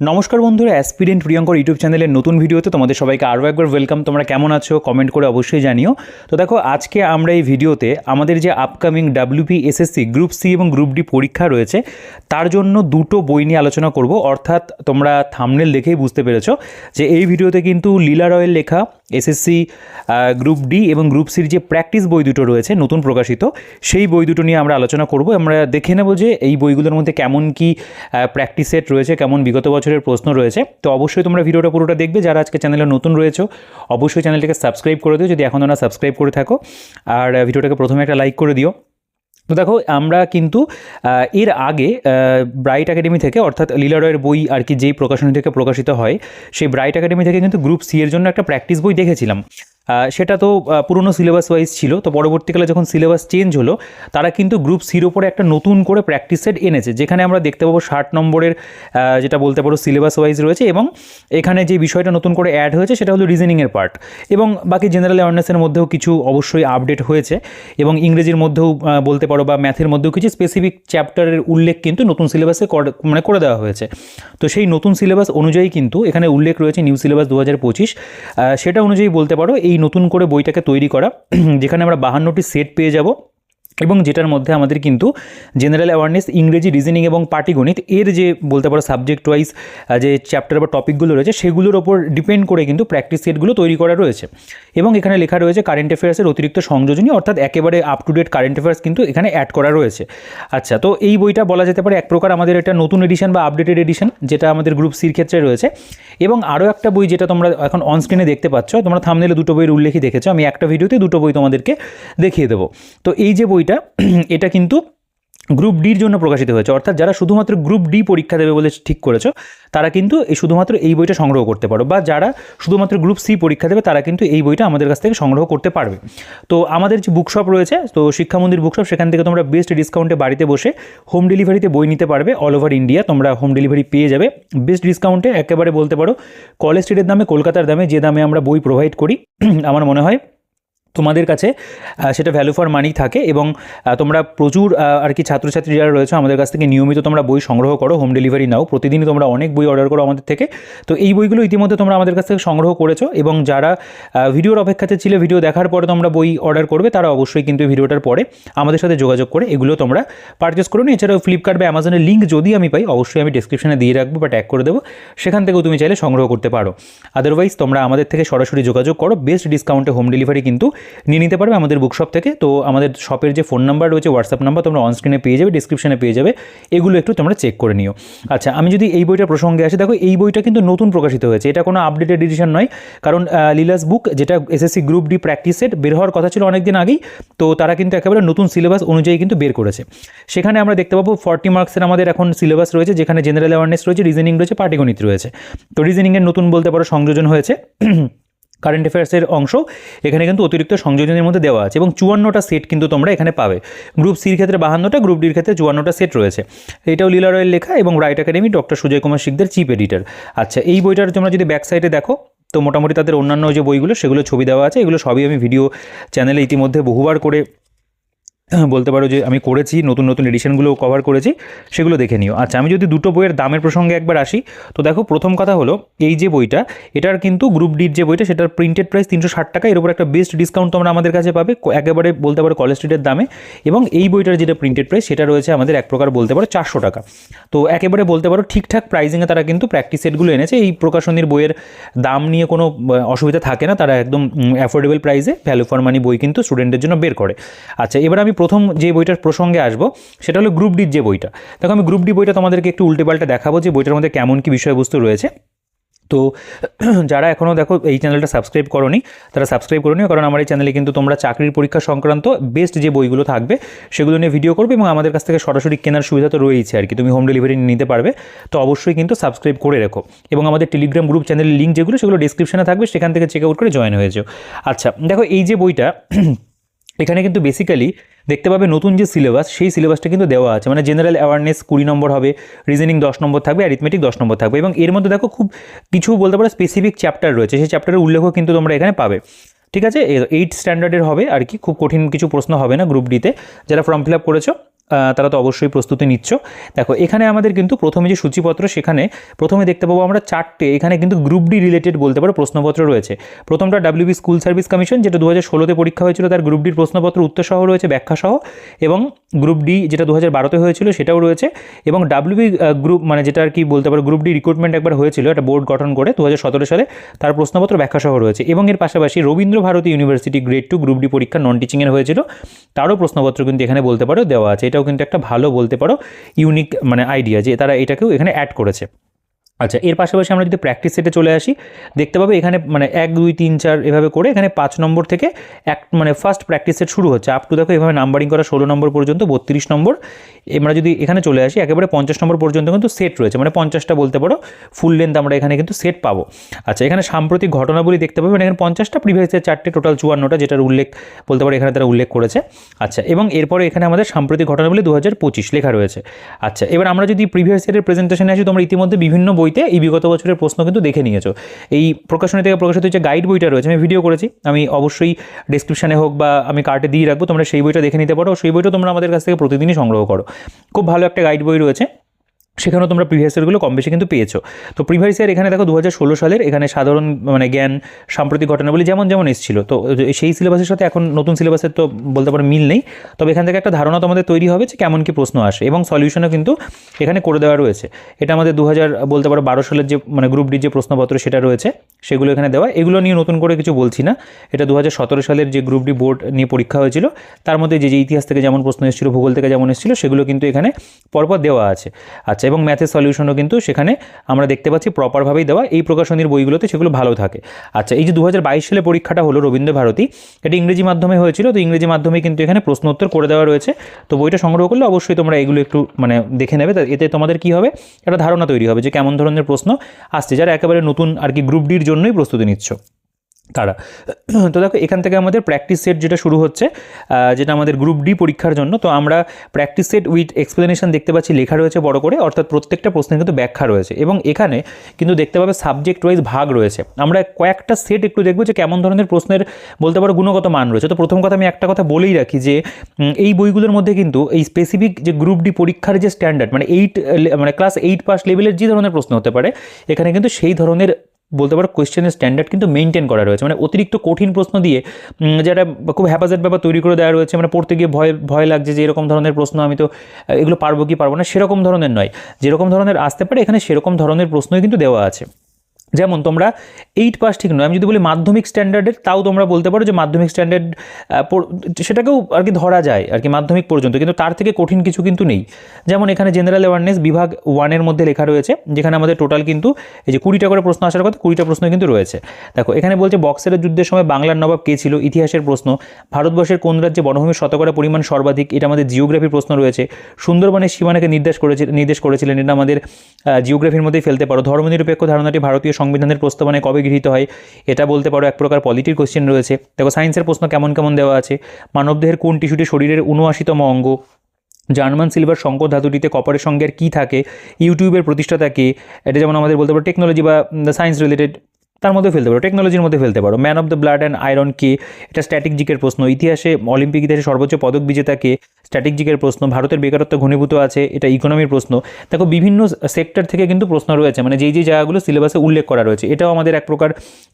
নমস্কার বন্ধুরা, aspirant Priyankar YouTube চ্যানেলের নতুন ভিডিওতে তোমাদের সবাইকে আরও একবার ওয়েলকাম। তোমরা কেমন আছো কমেন্ট করে অবশ্যই জানিও। তো দেখো, আজকে আমরা এই ভিডিওতে আমাদের যে আপকামিং WPSSC গ্রুপ সি এবং গ্রুপ ডি পরীক্ষা রয়েছে তার জন্য দুটো বই নিয়ে আলোচনা করব। অর্থাৎ তোমরা থাম্বনেল দেখেই বুঝতে পেরেছো যে এই ভিডিওতে কিন্তু লীলা রয়ের লেখা এসএসসি গ্রুপ ডি এবং গ্রুপ সির যে প্র্যাকটিস বই দুটো রয়েছে নতুন প্রকাশিত, সেই বই দুটো নিয়ে আমরা আলোচনা করব। আমরা দেখে নেব যে এই বইগুলোর মধ্যে কেমন কি প্র্যাকটিস সেট রয়েছে, কেমন বিগত বছরের প্রশ্ন রয়েছে। তো অবশ্যই তোমরা ভিডিওটা পুরোটা দেখবে। যারা আজকে চ্যানেলে নতুন রয়েছে অবশ্যই চ্যানেলটাকে সাবস্ক্রাইব করে দিও যদি এখনও না সাবস্ক্রাইব করে থাকো, আর ভিডিওটাকে প্রথমে একটা লাইক করে দিও। তো দেখো, আমরা কিন্তু এর আগে ব্রাইট একাডেমি থেকে, অর্থাৎ লীলা রয়ের বই আর কি যেই প্রকাশনী থেকে প্রকাশিত হয়, সেই ব্রাইট একাডেমি থেকে কিন্তু গ্রুপ সি এর জন্য একটা প্র্যাকটিস বই দেখেছিলাম। সেটা তো পুরনো সিলেবাস ওয়াইজ ছিল। তো পরবর্তীকালে যখন সিলেবাস চেঞ্জ হলো, তারা কিন্তু গ্রুপ সির ওপরে একটা নতুন করে প্র্যাকটিস সেট এনেছে, যেখানে আমরা দেখতে পাবো 60 নম্বরের যেটা বলতে পারো সিলেবাস ওয়াইজ রয়েছে। এবং এখানে যে বিষয়টা নতুন করে অ্যাড হয়েছে সেটা হলো রিজনিংয়ের পার্ট, এবং বাকি জেনারেল অ্যাওয়ারনেসের মধ্যেও কিছু অবশ্যই আপডেট হয়েছে, এবং ইংরেজির মধ্যেও বলতে পারো বা ম্যাথের মধ্যেও কিছু স্পেসিফিক চ্যাপ্টারের উল্লেখ কিন্তু নতুন সিলেবাসে করে দেওয়া হয়েছে। তো সেই নতুন সিলেবাস অনুযায়ী কিন্তু এখানে উল্লেখ রয়েছে নিউ সিলেবাস 2025, সেটা অনুযায়ী বলতে পারো এই নতুন করে বইটাকে তৈরি করা, যেখানে আমরা 52টি সেট পেয়ে যাব, এবং যেটার মধ্যে আমাদের কিন্তু জেনারেল অ্যাওয়ারনেস, ইংরেজি, রিজনিং এবং পাটিগণিত এর যে বলতে পারো সাবজেক্ট ওয়াইজ যে চ্যাপ্টার বা টপিকগুলো রয়েছে সেগুলোর ওপর ডিপেন্ড করে কিন্তু প্র্যাকটিস সেটগুলো তৈরি করা রয়েছে। এবং এখানে লেখা রয়েছে কারেন্ট অ্যাফেয়ার্সের অতিরিক্ত সংযোজনী, অর্থাৎ একেবারে up to date current affairs কিন্তু এখানে অ্যাড করা রয়েছে। আচ্ছা, তো এই বইটা বলা যেতে পারে এক প্রকার আমাদের একটা নতুন এডিশন বা আপডেটেড এডিশন, যেটা আমাদের গ্রুপ সির ক্ষেত্রে রয়েছে। এবং আরও একটা বই যেটা তোমরা এখন অন স্ক্রিনে দেখতে পাচ্ছ, তোমরা থাম্বনেলে দুটো বইয়ের উল্লেখই দেখেছো, আমি একটা ভিডিওতে দুটো বই তোমাদেরকে দেখিয়ে দেবো। তো এই যে বইটা, এটা কিন্তু গ্রুপ ডির জন্য প্রকাশিত হয়েছে। অর্থাৎ যারা শুধুমাত্র গ্রুপ ডি পরীক্ষা দেবে বলে ঠিক করেছো, তারা কিন্তু শুধুমাত্র এই বইটা সংগ্রহ করতে পারো, বা যারা শুধুমাত্র গ্রুপ সি পরীক্ষা দেবে তারা কিন্তু এই বইটা আমাদের কাছ থেকে সংগ্রহ করতে পারবে। তো আমাদের যে বুকশপ রয়েছে, তো শিক্ষা মন্দির বুকশপ, সেখান থেকে তোমরা বেস্ট ডিসকাউন্টে বাড়িতে বসে হোম ডেলিভারিতে বই নিতে পারবে। অল ওভার ইন্ডিয়া তোমরা হোম ডেলিভারি পেয়ে যাবে বেস্ট ডিসকাউন্টে, একেবারে বলতে পারো কলেজ স্ট্রিটের দামে, কলকাতার দামে, যে দামে আমরা বই প্রোভাইড করি। আমার মনে হয় তোমাদের কাছে সেটা ভ্যালু ফর মানি থাকে, এবং তোমরা প্রচুর আর কি ছাত্রছাত্রী যারা রয়েছে আমাদের কাছ থেকে নিয়মিত তোমরা বই সংগ্রহ করো, হোম ডেলিভারি নাও, প্রতিদিনই তোমরা অনেক বই অর্ডার করো আমাদের থেকে। তো এই বইগুলো ইতিমধ্যে তোমরা আমাদের কাছ থেকে সংগ্রহ করেছো, এবং যারা ভিডিওর অপেক্ষাতে ছিলে, ভিডিও দেখার পরে তোমরা বই অর্ডার করবে, তারা অবশ্যই কিন্তু ভিডিওটার পরে আমাদের সাথে যোগাযোগ করে এগুলো তোমরা পারচেস করো। এছাড়াও ফ্লিপকার্ট বা অ্যামাজনের লিঙ্ক যদি আমি পাই, অবশ্যই আমি ডেসক্রিপশনে দিয়ে রাখবো বা ট্যাগ করে দেবো, সেখান থেকেও তুমি চাইলে সংগ্রহ করতে পারো। আদারওয়াইজ তোমরা আমাদের থেকে সরাসরি যোগাযোগ করো, বেস্ট ডিসকাউন্টে হোম ডেলিভারি কিন্তু নিয়ে নিতে পারবে আমাদের বুকশপ থেকে। তো আমাদের শপের যে ফোন নাম্বার রয়েছে, হোয়াটসঅ্যাপ নাম্বার তোমরা অন স্ক্রিনে পেয়ে যাবে, ডিসক্রিপশনে পেয়ে যাবে, এগুলো একটু তোমরা চেক করে নিও। আচ্ছা, আমি যদি এই বইটার প্রসঙ্গে আসি, দেখো এই বইটা কিন্তু নতুন প্রকাশিত হয়েছে, এটা কোনো আপডেটেড এডিশন নয়। কারণ লীলাস বুক, যেটা SSC group D practice set, বের হওয়ার কথা ছিল অনেকদিন আগেই, তো তারা কিন্তু একেবারে নতুন সিলেবাস অনুযায়ী কিন্তু বের করেছে। সেখানে আমরা দেখতে পাবো 40 মার্কসের আমাদের এখন সিলেবাস রয়েছে, যেখানে জেনারেল অ্যাওয়ারনেস রয়েছে, রিজনিং রয়েছে, পাটিগণিত রয়েছে। তো রিজনিংয়ের নতুন বলতে পারো সংযোজন হয়েছে, কারেন্ট অ্যাফেয়ার্সের অংশ এখানে কিন্তু অতিরিক্ত সংযোজনের মধ্যে দেওয়া আছে, এবং 54টা সেট কিন্তু তোমরা এখানে পাবে। গ্রুপ সির ক্ষেত্রে 52টা, গ্রুপ ডির ক্ষেত্রে 54টা সেট রয়েছে। এটাও লীলা রয়ের লেখা, এবং Right Academy, doctor Sujoy Kumar Sikdar, chief editor. আচ্ছা, এই বইটার তোমরা যদি ব্যাক সাইডে দেখো, তো মোটামুটি তাদের অন্যান্য যে বইগুলো সেগুলো ছবি দেওয়া আছে। এগুলো সবই আমি ভিডিও চ্যানেলে ইতিমধ্যে বহুবার করে বলতে পারো যে আমি করেছি, নতুন নতুন এডিশনগুলো কভার করেছি, সেগুলো দেখে নিও। আচ্ছা, আমি যদি দুটো বইয়ের দামের প্রসঙ্গে একবার আসি, তো দেখো প্রথম কথা হলো এই যে বইটা, এটার কিন্তু গ্রুপ ডির যে বইটা সেটার প্রিন্টেড প্রাইস 360 টাকা, এর উপর একটা বেস্ট ডিসকাউন্ট তোমরা আমাদের কাছে পাবে একেবারে বলতে পারো কলেজ স্ট্রিটের দামে। এবং এই বইটার যেটা প্রিন্টেড প্রাইস সেটা রয়েছে আমাদের এক প্রকার বলতে পারো 400 টাকা। তো একেবারে বলতে পারো ঠিকঠাক প্রাইজিংয়ে তারা কিন্তু প্র্যাকটিস সেটগুলো এনেছে। এই প্রকাশনীর বইয়ের দাম নিয়ে কোনো অসুবিধা থাকে না, তারা একদম অ্যাফোর্ডেবল প্রাইসে ভ্যালু ফর মানি বই কিন্তু স্টুডেন্টদের জন্য বের করে। আচ্ছা, এবার আমি প্রথম যে বইটার প্রসঙ্গে আসবো সেটা হলো গ্রুপ ডির যে বইটা। দেখো, আমি গ্রুপ ডি বইটা তোমাদেরকে একটু উল্টে পাল্টা দেখাবো যে বইটার মধ্যে কেমন কি বিষয়বস্তু রয়েছে। তো যারা এখনও দেখো এই চ্যানেলটা সাবস্ক্রাইব করোনি, তারা সাবস্ক্রাইব করে নিও, কারণ আমার এই চ্যানেলে কিন্তু তোমরা চাকরির পরীক্ষা সংক্রান্ত বেস্ট যে বইগুলো থাকবে সেগুলো নিয়ে ভিডিও করবে, এবং আমাদের কাছ থেকে সরাসরি কেনার সুবিধা তো রয়েছে আর কি, তুমি হোম ডেলিভারি নিতে পারবে। তো অবশ্যই কিন্তু সাবস্ক্রাইব করে রেখো, এবং আমাদের টেলিগ্রাম গ্রুপ চ্যানেলের লিঙ্ক যেগুলো সেগুলো ডিসক্রিপশনে থাকবে, সেখান থেকে চেক আউট করে জয়েন হয়ে যাও। আচ্ছা, দেখো এই যে বইটা, এখানে কিন্তু বেসিক্যালি দেখতে পাবে নতুন যে সিলেবাস, সেই সিলেবাসটা কিন্তু দেওয়া আছে। মানে জেনারেল অ্যাওয়ারনেস 20 নম্বর হবে, রিজনিং 10 নম্বর থাকবে, অ্যারিথমেটিক 10 নম্বর থাকবে, এবং এর মধ্যে দেখো খুব কিছু বলতে পারো স্পেসিফিক চ্যাপ্টার রয়েছে, সেই চ্যাপ্টারের উল্লেখও কিন্তু তোমরা এখানে পাবে। ঠিক আছে, 8 স্ট্যান্ডার্ডের হবে আর কি, খুব কঠিন কিছু প্রশ্ন হবে না গ্রুপ ডিতে, যারা ফর্ম ফিল আপ করেছো তারা তো অবশ্যই প্রস্তুতি নিচ্ছ। দেখো এখানে আমাদের কিন্তু প্রথমে যে সূচিপত্র সেখানে প্রথমে দেখতে পাবো আমরা 4টে এখানে কিন্তু গ্রুপ ডি রিলেটেড বলতে পারো প্রশ্নপত্র রয়েছে। প্রথমটা WB স্কুল সার্ভিস কমিশন, যেটা 2016তে পরীক্ষা হয়েছিল, তার গ্রুপ ডির প্রশ্নপত্র উত্তর সহ রয়েছে, ব্যাখ্যা সহ। এবং গ্রুপ ডি যেটা 2012তে হয়েছিল সেটাও রয়েছে। এবং WB গ্রুপ মানে যেটা আর কি বলতে পারো গ্রুপ ডি রিক্রুটমেন্ট একবার হয়েছিল একটা বোর্ড গঠন করে 2017 সালে, তার প্রশ্নপত্র ব্যাখ্যা সহ রয়েছে। এবং এর পাশাপাশি Rabindra Bharati university grade 2 group D পরীক্ষা নন টিচিংয়ের হয়েছিল, তারও প্রশ্নপত্র কিন্তু এখানে বলতে পারো দেওয়া আছে। এটাও কিন্তু একটা ভালো বলতে পারো ইউনিক মানে আইডিয়া যে তারা এটাকেও এখানে অ্যাড করেছে। আচ্ছা, এর পাশাপাশি আমরা যদি প্র্যাকটিস সেটে চলে আসি, দেখতে পাবে এখানে মানে 1 2 3 4 এভাবে করে এখানে 5 নম্বর থেকে মানে ফার্স্ট প্র্যাকটিস সেট শুরু হচ্ছে আপ টু দেখো এভাবে নাম্বারিং করা 16 নম্বর পর্যন্ত 32 নম্বর। আমরা যদি এখানে চলে আসি একেবারে 50 নম্বর পর্যন্ত কিন্তু সেট রয়েছে, মানে 50টা বলতে পারো ফুল লেন্থ আমরা এখানে কিন্তু সেট পাবো। আচ্ছা, এখানে সাম্প্রতিক ঘটনাবলী দেখতে পাবেন এখানে 50টা, প্রিভিয়াসের 4টে, টোটাল 54টা, যেটার উল্লেখ বলতে পারো এখানে তারা উল্লেখ করেছে। আচ্ছা, এবং এরপরে এখানে আমাদের সাম্প্রতিক ঘটনাবলী 2025 লেখা রয়েছে। আচ্ছা, এবার আমরা যদি প্রিভিয়াস ইয়ারের প্রেজেন্টেশনে আসি, তোমরা ইতিমধ্যে বিভিন্ন বইতে এই বিগত বছরের প্রশ্ন কিন্তু দেখে নিয়েছো। এই প্রকাশনী থেকে প্রকাশিত যে গাইড বইটা রয়েছে আমি ভিডিও করেছি, আমি অবশ্যই ডেসক্রিপশানে হোক বা আমি কার্টে দিয়ে রাখবো, তোমরা সেই বইটা দেখে নিতে পারো। সেই বইটা তোমরা আমাদের কাছ থেকে প্রতিদিনই সংগ্রহ করো, খুব ভালো একটা গাইড বই রয়েছে, সেখানেও তোমরা প্রিভিয়াস ইয়ারগুলো কম বেশি কিন্তু পেয়েছো। তো প্রিভিয়াস ইয়ার এখানে দেখো 2016 সালের এখানে সাধারণ মানে জ্ঞান, সাম্প্রতিক ঘটনাবলী যেমন যেমন এসেছিল, তো সেই সিলেবাসের সাথে এখন নতুন সিলেবাসের তো বলতে পারো মিল নেই, তবে এখান থেকে একটা ধারণা তোমাদের তৈরি হবে যে কেমন কি প্রশ্ন আসে, এবং সলিউশনও কিন্তু এখানে করে দেওয়া রয়েছে। এটা আমাদের 2000 বলতে পারো 12 সালের যে মানে গ্রুপ ডি যে প্রশ্নপত্র সেটা রয়েছে, সেগুলো এখানে দেওয়া। এগুলো নিয়ে নতুন করে কিছু বলছি না, এটা 2017 সালের যে গ্রুপ ডি বোর্ড নিয়ে পরীক্ষা হয়েছিল তার মধ্যে যে ইতিহাস থেকে যেমন প্রশ্ন এসেছিল, ভূগোল থেকে যেমন এসেছিল, সেগুলো কিন্তু এখানে পরপর দেওয়া আছে। আচ্ছা, এবং ম্যাথের সলিউশন কিন্তু সেখানে আমরা দেখতে পাচ্ছি প্রপারভাবেই দেওয়া, এই প্রকাশনীর বইগুলোতে সেগুলো ভালো থাকে। আচ্ছা, এই যে 2022 সালে পরীক্ষাটা হলো রবীন্দ্র ভারতী, এটা ইংরেজি মাধ্যমে হয়েছিল, তো ইংরেজি মাধ্যমে কিন্তু এখানে প্রশ্ন উত্তর করে দেওয়া রয়েছে। তো বইটা সংগ্রহ করলে অবশ্যই তোমরা এগুলো একটু মানে দেখে নেবে, এতে তোমাদের কি হবে একটা ধারণা তৈরি হবে যে কেমন ধরনের প্রশ্ন আসছে, যারা একেবারে নতুন আর কি গ্রুপ ডির জন্যই প্রস্তুতি নিচ্ছ তারা। তো দেখো এখান থেকে আমাদের প্র্যাকটিস সেট যেটা শুরু হচ্ছে, যেটা আমাদের গ্রুপ ডি পরীক্ষার জন্য, তো আমরা প্র্যাকটিস সেট উইথ এক্সপ্লেনেশন দেখতে পাচ্ছি লেখা রয়েছে বড় করে, অর্থাৎ প্রত্যেকটা প্রশ্নের কিন্তু ব্যাখ্যা রয়েছে, এবং এখানে কিন্তু দেখতে পাবে সাবজেক্ট ওয়াইজ ভাগ রয়েছে। আমরা কয়েকটা সেট একটু দেখবো যে কেমন ধরনের প্রশ্নের বলতে পারো গুণগত মান রয়েছে। তো প্রথম কথা আমি একটা কথা বলেই রাখি যে এই বইগুলোর মধ্যে কিন্তু এই স্পেসিফিক যে গ্রুপ ডি পরীক্ষার যে স্ট্যান্ডার্ড মানে মানে ক্লাস 8 পাস লেভেলের যে ধরনের প্রশ্ন হতে পারে, এখানে কিন্তু সেই ধরনের বলতে পারো কোয়েশ্চেনের স্ট্যান্ডার্ড কিন্তু মেনটেন করা রয়েছে, মানে অতিরিক্ত কঠিন প্রশ্ন দিয়ে যেটা খুব হ্যাপাজেট ব্যাপার তৈরি করে দেওয়া রয়েছে, মানে পড়তে গিয়ে ভয় লাগছে যে এরকম ধরনের প্রশ্ন আমি তো এগুলো পারবো কি পারবো না, সেরকম ধরনের নয়। যেরকম ধরনের আসতে পারে এখানে সেরকম ধরনের প্রশ্নই কিন্তু দেওয়া আছে। যেমন তোমরা 8 পাস ঠিক নয়, আমি যদি বলি মাধ্যমিক স্ট্যান্ডার্ডের, তাও তোমরা বলতে পারো যে মাধ্যমিক স্ট্যান্ডার্ড সেটাকেও আর কি ধরা যায় আর কি মাধ্যমিক পর্যন্ত, কিন্তু তার থেকে কঠিন কিছু কিন্তু নেই। যেমন এখানে জেনারেল অ্যাওয়ারনেস বিভাগ 1-এর মধ্যে লেখা রয়েছে, যেখানে আমাদের টোটাল কিন্তু এই যে 20টা করে প্রশ্ন আসার কথা, 20টা প্রশ্ন কিন্তু রয়েছে। দেখো এখানে বলছে বক্সের যুদ্ধের সময় বাংলার নবাব কে ছিল, ইতিহাসের প্রশ্ন। ভারতবর্ষের কোন রাজ্যে বনভূমির শতকরা পরিমাণ সর্বাধিক, এটা আমাদের জিওগ্রাফির প্রশ্ন রয়েছে। সুন্দরবনের সীমানাকে নির্দেশ করেছিলেন, এটা আমাদের জিওগ্রাফির মধ্যেই ফেলতে পারো। ধর্মনিরপেক্ষ ধারণাটি ভারতীয় সংবিধানের প্রস্তাবনায় কবে গৃহীত হয়, এটা বলতে পারো এক প্রকার পলিটির কোশ্চেন রয়েছে। দেখো সায়েন্সের প্রশ্ন কেমন কেমন দেওয়া আছে। মানবদেহের কোন টিস্যুটি শরীরের 79তম অঙ্গ, জার্মান সিলভার সংকর ধাতুটিতে কপারের সঙ্গে আর কী থাকে, ইউটিউবের প্রতিষ্ঠাতা কে, এটা যেমন আমাদের বলতে পারো টেকনোলজি বা সায়েন্স রিলেটেড, তার মধ্যে ফেলতে পারো, টেকনোলজির মধ্যে ফেলতে পারো। Man of the blood and iron কে, এটা স্ট্যাটিক জিকের প্রশ্ন। ইতিহাসে অলিম্পিক ইতিহাসে সর্বোচ্চ পদক বিজেতা কে, স্ট্যাটিক জিকের প্রশ্ন। ভারতের বেকারত্ব ঘনীভূত আছে, এটা ইকোনমির প্রশ্ন। দেখো বিভিন্ন সেক্টর থেকে কিন্তু প্রশ্ন রয়েছে, মানে যেই জায়গাগুলো সিলেবাসে উল্লেখ করা রয়েছে, এটাও আমাদের এক প্রকার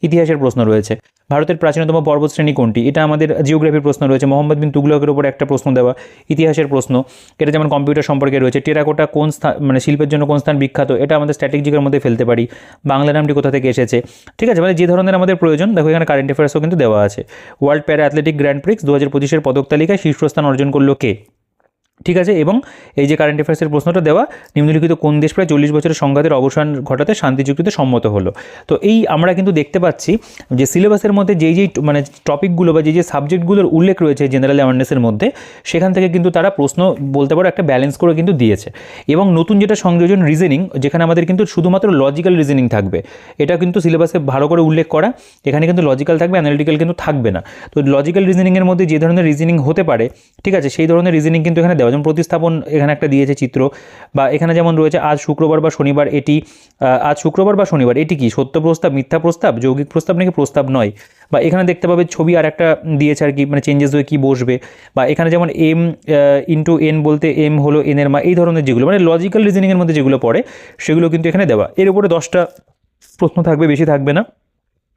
ইতিহাসের প্রশ্ন রয়েছে। ভারতের প্রাচীনতম পর্বতশ্রেণী কোনটি, এটা আমাদের জিওগ্রাফির প্রশ্ন রয়েছে। মোহাম্মদ বিন তুগলকের উপর একটা প্রশ্ন দেওয়া, ইতিহাসের প্রশ্ন। এটা যেমন কম্পিউটার সম্পর্কে রয়েছে। টেরাকোটা কোন স্থান মানে শিল্পের জন্য কোন স্থান বিখ্যাত, এটা আমাদের স্ট্যাটিক জিকের মধ্যে ফেলতে পারি। বাংলা নামটি কোথা থেকে এসেছে, ঠিক আছে, মানে যে ধরনের আমাদের প্রয়োজন। দেখো এখানে কারেন্ট অ্যাফেয়ার্সও কিন্তু দেওয়া আছে। ওয়ার্ল্ড প্যারা অ্যাথলেটিক গ্র্যান্ড প্রিক্স 2025-এর পদক তালিকায় শীর্ষস্থান অর্জন করলো কে, ঠিক আছে। এবং এই যে কারেন্ট অ্যাফেয়ার্সের প্রশ্নটা দেওয়া, নিম্নলিখিত কোন দেশ প্রায় 40 বছরের সংঘাতের অবসান ঘটাতে শান্তি চুক্তিতে সম্মত হলো। তো এই আমরা কিন্তু দেখতে পাচ্ছি যে সিলেবাসের মধ্যে যেই মানে টপিকগুলো বা যে সাবজেক্টগুলোর উল্লেখ রয়েছে জেনারেল অ্যাওয়ারনেসের মধ্যে, সেখান থেকে কিন্তু তারা প্রশ্ন বলতে পারো একটা ব্যালেন্স করে কিন্তু দিয়েছে। এবং নতুন যেটা সংযোজন রিজনিং, যেখানে আমাদের কিন্তু শুধুমাত্র লজিক্যাল রিজনিং থাকবে, এটা কিন্তু সিলেবাসে ভালো করে উল্লেখ করা। এখানে কিন্তু লজিক্যাল থাকবে, অ্যানালিটিক্যাল কিন্তু থাকবে না। তো লজিক্যাল রিজনিংয়ের মধ্যে যে ধরনের রিজনিং হতে পারে, ঠিক আছে, সেই ধরনের রিজনিং কিন্তু এখানে দেওয়া। যেমন প্রতিস্থাপন এখানে একটা দিয়েছে চিত্র, বা এখানে যেমন রয়েছে আজ শুক্রবার বা শনিবার এটি, আজ শুক্রবার বা শনিবার এটি কি সত্য প্রস্তাব, মিথ্যা প্রস্তাব, যৌগিক প্রস্তাব নাকি প্রস্তাব নয়। বা এখানে দেখতে পাবে ছবি আর একটা দিয়েছে আর কি, মানে চেঞ্জেস হয়ে কী বসবে। বা এখানে যেমন এম ইন্টু এন বলতে এম হলো এনের মা, এই ধরনের যেগুলো মানে লজিক্যাল রিজনিংয়ের মধ্যে যেগুলো পড়ে সেগুলো কিন্তু এখানে দেওয়া। এর উপরে 10টা প্রশ্ন থাকবে, বেশি থাকবে না,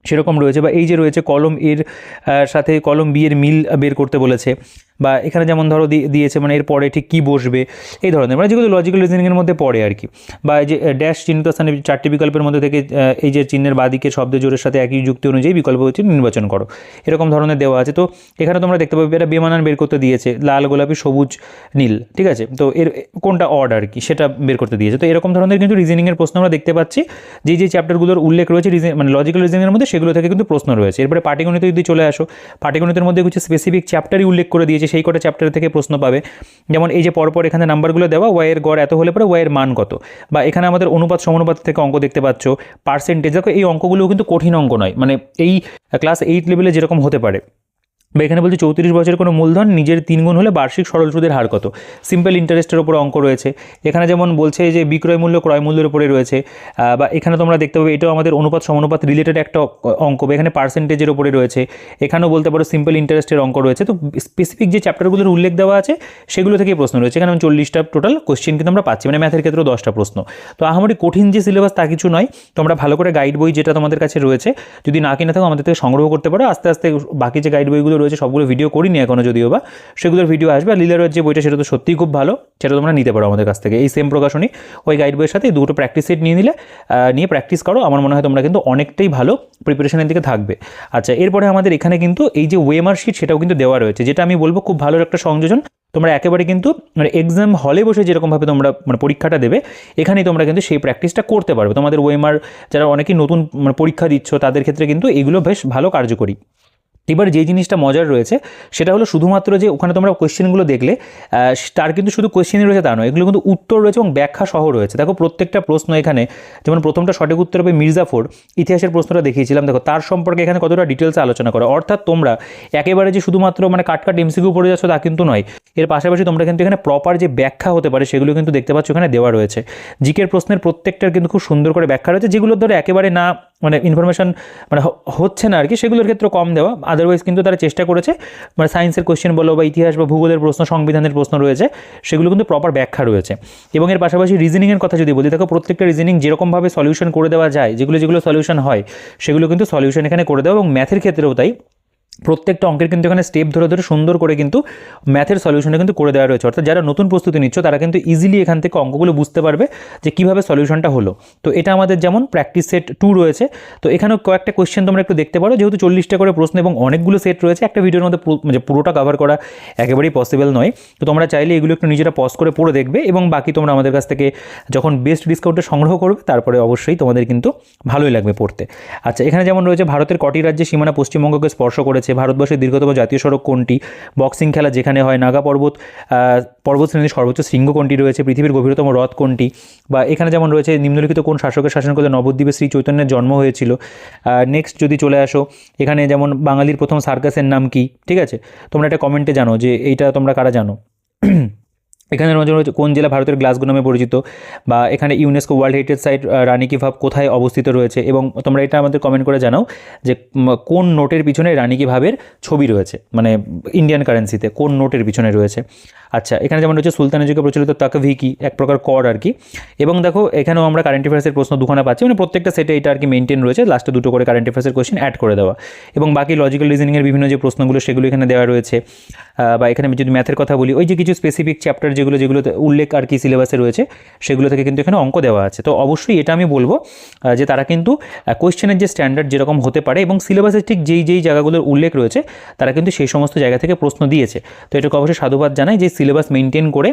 সেরকম রয়েছে। বা এই যে রয়েছে কলম এর সাথে কলম বি এর মিল বের করতে বলেছে। বা এখানে যেমন ধরো দিয়েছে মানে এর পরে ঠিক কী বসবে, এই ধরনের মানে যেগুলো লজিক্যাল রিজনিংয়ের মধ্যে পড়ে আর কি। বা এই যে ড্যাশ চিহ্নিত স্থানে 4টি বিকল্পের মধ্যে থেকে এই যে চিহ্নের বাদিকে শব্দের জোরের সাথে একই যুক্তি অনুযায়ী বিকল্প হচ্ছে নির্বাচন করো, এরকম ধরনের দেওয়া আছে। তো এখানে তোমরা দেখতে পাবে এটা বেমানান বের করতে দিয়েছে, লাল গোলাপি সবুজ নীল, ঠিক আছে, তো এর কোনটা অড আর কি সেটা বের করতে দিয়েছে। তো এরকম ধরনের কিন্তু রিজনিংয়ের প্রশ্ন আমরা দেখতে পাচ্ছি, যে চ্যাপ্টারগুলোর উল্লেখ রয়েছে মানে লজিক্যাল রিজনিংয়ের মধ্যে সেগুলো থেকে কিন্তু প্রশ্ন রয়েছে। এরপরে পাটিগণিতে যদি চলে আসো, পাটিগণিতের মধ্যে কিছু স্পেসিফিক চ্যাপ্টারই উল্লেখ করে দিয়েছে, সেই কটা চ্যাপ্টার থেকে প্রশ্ন পাবে। যেমন এই যে পরপর এখানে নাম্বারগুলো দেওয়া, ওয়াইয়ের গড় এত হলে পরে ওয়াইয়ের মান কত। বা এখানে আমাদের অনুপাত সমানুপাত থেকে অঙ্ক দেখতে পাচ্ছ, পার্সেন্টেজ, দেখো এই অঙ্কগুলোও কিন্তু কঠিন অঙ্ক নয়, মানে এই ক্লাস 8 লেভেলে যেরকম হতে পারে। বা এখানে বলছে 34 বছরের কোনো মূলধন নিজের 3 গুণ হলে বার্ষিক সরল সুদের হার কত, সিম্পল ইন্টারেস্টের উপর অঙ্ক রয়েছে। এখানে যেমন বলছে যে বিক্রয় মূল্য ক্রয় মূল্যের উপরে রয়েছে। বা এখানে তোমরা দেখতে পাবে এটাও আমাদের অনুপাত সমানুপাত রিলেটেড একটা অঙ্ক, বা এখানে পার্সেন্টেজের উপরে রয়েছে। এখানেও বলতে পারো সিম্পল ইন্টারেস্টের অঙ্ক রয়েছে। তো স্পেসিফিক যে চ্যাপ্টারগুলোর উল্লেখ দেওয়া আছে সেগুলো থেকেই প্রশ্ন রয়েছে। এখানে 40টা টোটাল কোশ্চেন কিন্তু আমরা পাচ্ছি, মানে ম্যাথের ক্ষেত্রেও 10টা প্রশ্ন। তো আহামরি কঠিন যে সিলেবাস তা কিছু নয়, তোমরা ভালো করে গাইড বই যেটা তোমাদের কাছে রয়েছে যদি না কিনে থাকো আমাদের থেকে সংগ্রহ করতে পারো। আস্তে আস্তে বাকি যে গাইড বইগুলো রয়েছে সবগুলো ভিডিও করিনি এখনো যদিও, বা সেগুলোর ভিডিও আসবে। আর লীলারয়ের যে বইটা সেটা তো সত্যিই খুব ভালো, সেটা তোমরা নিতে পারো আমাদের কাছ থেকে। এই সেম প্রকাশনী ওই গাইড বইয়ের সাথে দুটো প্র্যাকটিস সেট নিয়ে প্র্যাকটিস করো, আমার মনে হয় তোমরা কিন্তু অনেকটাই ভালো প্রিপারেশনের দিকে থাকবে। আচ্ছা, এরপরে আমাদের এখানে কিন্তু এই যে ওয়েমার শিট সেটাও কিন্তু দেওয়া রয়েছে, যেটা আমি বলবো খুব ভালো একটা সংযোজন। তোমরা একেবারে কিন্তু মানে এক্সাম হলে বসে যেরকমভাবে তোমরা মানে পরীক্ষাটা দেবে, এখানেই তোমরা কিন্তু সেই প্র্যাকটিসটা করতে পারবে। তোমাদের ওয়েমার যারা অনেকেই নতুন মানে পরীক্ষা দিচ্ছ তাদের ক্ষেত্রে কিন্তু এগুলো বেশ ভালো কার্যকরী। এবার যে জিনিসটা মজার রয়েছে সেটা হলো শুধুমাত্র যে ওখানে তোমরা কোয়েশ্চেনগুলো দেখলে তার কিন্তু শুধু কোয়েশ্চেনই রয়েছে তা নয়, এগুলো কিন্তু উত্তর রয়েছে এবং ব্যাখ্যা সহ রয়েছে। দেখো প্রত্যেকটা প্রশ্ন এখানে, যেমন প্রথমটা সঠিক উত্তর হবে মির্জাফর, ইতিহাসের প্রশ্নটা দেখিয়েছিলাম, দেখো তার সম্পর্কে এখানে কতটা ডিটেলসে আলোচনা করা। অর্থাৎ তোমরা একেবারে যে শুধুমাত্র মানে কাট এমসিকিউ পড়ে যাচ্ছ তা কিন্তু নয়, এর পাশাপাশি তোমরা কিন্তু এখানে প্রপার যে ব্যাখ্যা হতে পারে সেগুলো কিন্তু দেখতে পাচ্ছ এখানে দেওয়া রয়েছে। জিকের প্রশ্নের প্রত্যেকটার কিন্তু খুব সুন্দর করে ব্যাখ্যা রয়েছে, যেগুলোর ধরে একেবারে না মানে ইনফরমেশন মানে হচ্ছে না আর কি, সেগুলোর ক্ষেত্রে কম দেওয়া। আদারওয়াইজ কিন্তু তারা চেষ্টা করেছে মানে সায়েন্সের কোয়েশ্চেন বলো বা ইতিহাস বা ভূগোলের প্রশ্ন, সংবিধানের প্রশ্ন রয়েছে, সেগুলো কিন্তু প্রপার ব্যাখ্যা রয়েছে। এবং এর পাশাপাশি রিজনিংয়ের কথা যদি বলি, দেখো প্রত্যেকটা রিজনিং যেরকমভাবে সলিউশন করে দেওয়া যায়, যেগুলো সলিউশন হয় সেগুলো কিন্তু সলিউশন এখানে করে দেওয়া। এবং ম্যাথের ক্ষেত্রেও তাই, প্রত্যেকটা অঙ্কের কিন্তু এখানে স্টেপ ধরে ধরে সুন্দর করে কিন্তু ম্যাথের সলিউশনে কিন্তু করে দেওয়া রয়েছে। অর্থাৎ যারা নতুন প্রস্তুতি নিচ্ছ তারা কিন্তু ইজিলি এখান থেকে অঙ্কগুলো বুঝতে পারবে যে কীভাবে সলিউশনটা হলো। তো এটা আমাদের যেমন প্র্যাকটিস সেট 2 রয়েছে, তো এখানেও কয়েকটা কোয়েশ্চেন তোমরা একটু দেখতে পারো। যেহেতু 40টা করে প্রশ্ন এবং অনেকগুলো সেট রয়েছে, একটা ভিডিওর মধ্যে মানে পুরোটা কভার করা একেবারেই পসিবল নয়। তো তোমরা চাইলে এগুলো একটু নিজেরা পজ করে পড়ে দেখবে, এবং বাকি তোমরা আমাদের কাছ থেকে যখন বেস্ট ডিসকাউন্টে সংগ্রহ করবে তারপরে অবশ্যই তোমাদের কিন্তু ভালোই লাগবে পড়তে। আচ্ছা, এখানে যেমন রয়েছে ভারতের কটি রাজ্যের সীমানা পশ্চিমবঙ্গকে স্পর্শ করেছে, ভারতবর্ষের দীর্ঘতম জাতীয় সড়ক কোনটি, বক্সিং খেলা যেখানে হয়, নাগা পর্বতশ্রেণীর সর্বোচ্চ শৃঙ্গ কোনটি রয়েছে, পৃথিবীর গভীরতম হ্রদ কোনটি। বা এখানে যেমন রয়েছে নিম্নলিখিত কোন শাসকের শাসন করলে নবদ্বীপে শ্রী চৈতন্যের জন্ম হয়েছিল। নেক্সট যদি চলে আসো, এখানে যেমন বাঙালির প্রথম সার্কাসের নাম কি, ঠিক আছে, তোমরা একটা কমেন্টে জানো যে এইটা তোমরা কারা জানো। এখানে রয়েছে কোন জেলা ভারতের গ্লাসগো নামে পরিচিত, বা এখানে ইউনেস্কো ওয়ার্ল্ড হেরিটেজ সাইট রানী কি ভাব কোথায় অবস্থিত রয়েছে। এবং তোমরা এটা আমাদের কমেন্ট করে জানাও যে কোন নোটের পিছনে রানী কি ভাবের ছবি রয়েছে, মানে ইন্ডিয়ান কারেন্সিতে কোন নোটের পিছনে রয়েছে। আচ্ছা, এখানে যেমন রয়েছে সুলতানের যুগে প্রচলিত তাকভি কি, এক প্রকার কর আর কি। এবং দেখো এখানেও আমরা কারেন্ট অ্যাফেয়ার্সের প্রশ্ন দুখানা পাচ্ছি, মানে প্রত্যেকটা সেটে এটা আর কি মেনটেন রয়েছে, লাস্টে দুটো করে কারেন্ট অ্যাফেয়ার্সের কোয়েশ্চেন অ্যাড করে দেওয়া। এবং বাকি লজিক্যাল রিজনিংয়ের বিভিন্ন যে প্রশ্নগুলো সেগুলো এখানে দেওয়া রয়েছে। বা এখানে যদি ম্যাথের কথা বলি, ওই যে কিছু স্পেসিফিক চ্যাপ্টার যেগুলোতে উল্লেখ আর কি সিলেবাসে রয়েছে সেগুলো থেকে কিন্তু এখানে অঙ্ক দেওয়া আছে। তো অবশ্যই এটা আমি বলবো যে তারা কিন্তু কোয়েশ্চেনের যে স্ট্যান্ডার্ড যেরকম হতে পারে এবং সিলেবাসের ঠিক যেই জায়গাগুলোর উল্লেখ রয়েছে তারা কিন্তু সেই সমস্ত জায়গা থেকে প্রশ্ন দিয়েছে। তো এটাকে অবশ্যই সাধুবাদ জানাই যে সিলেবাস মেনটেন করে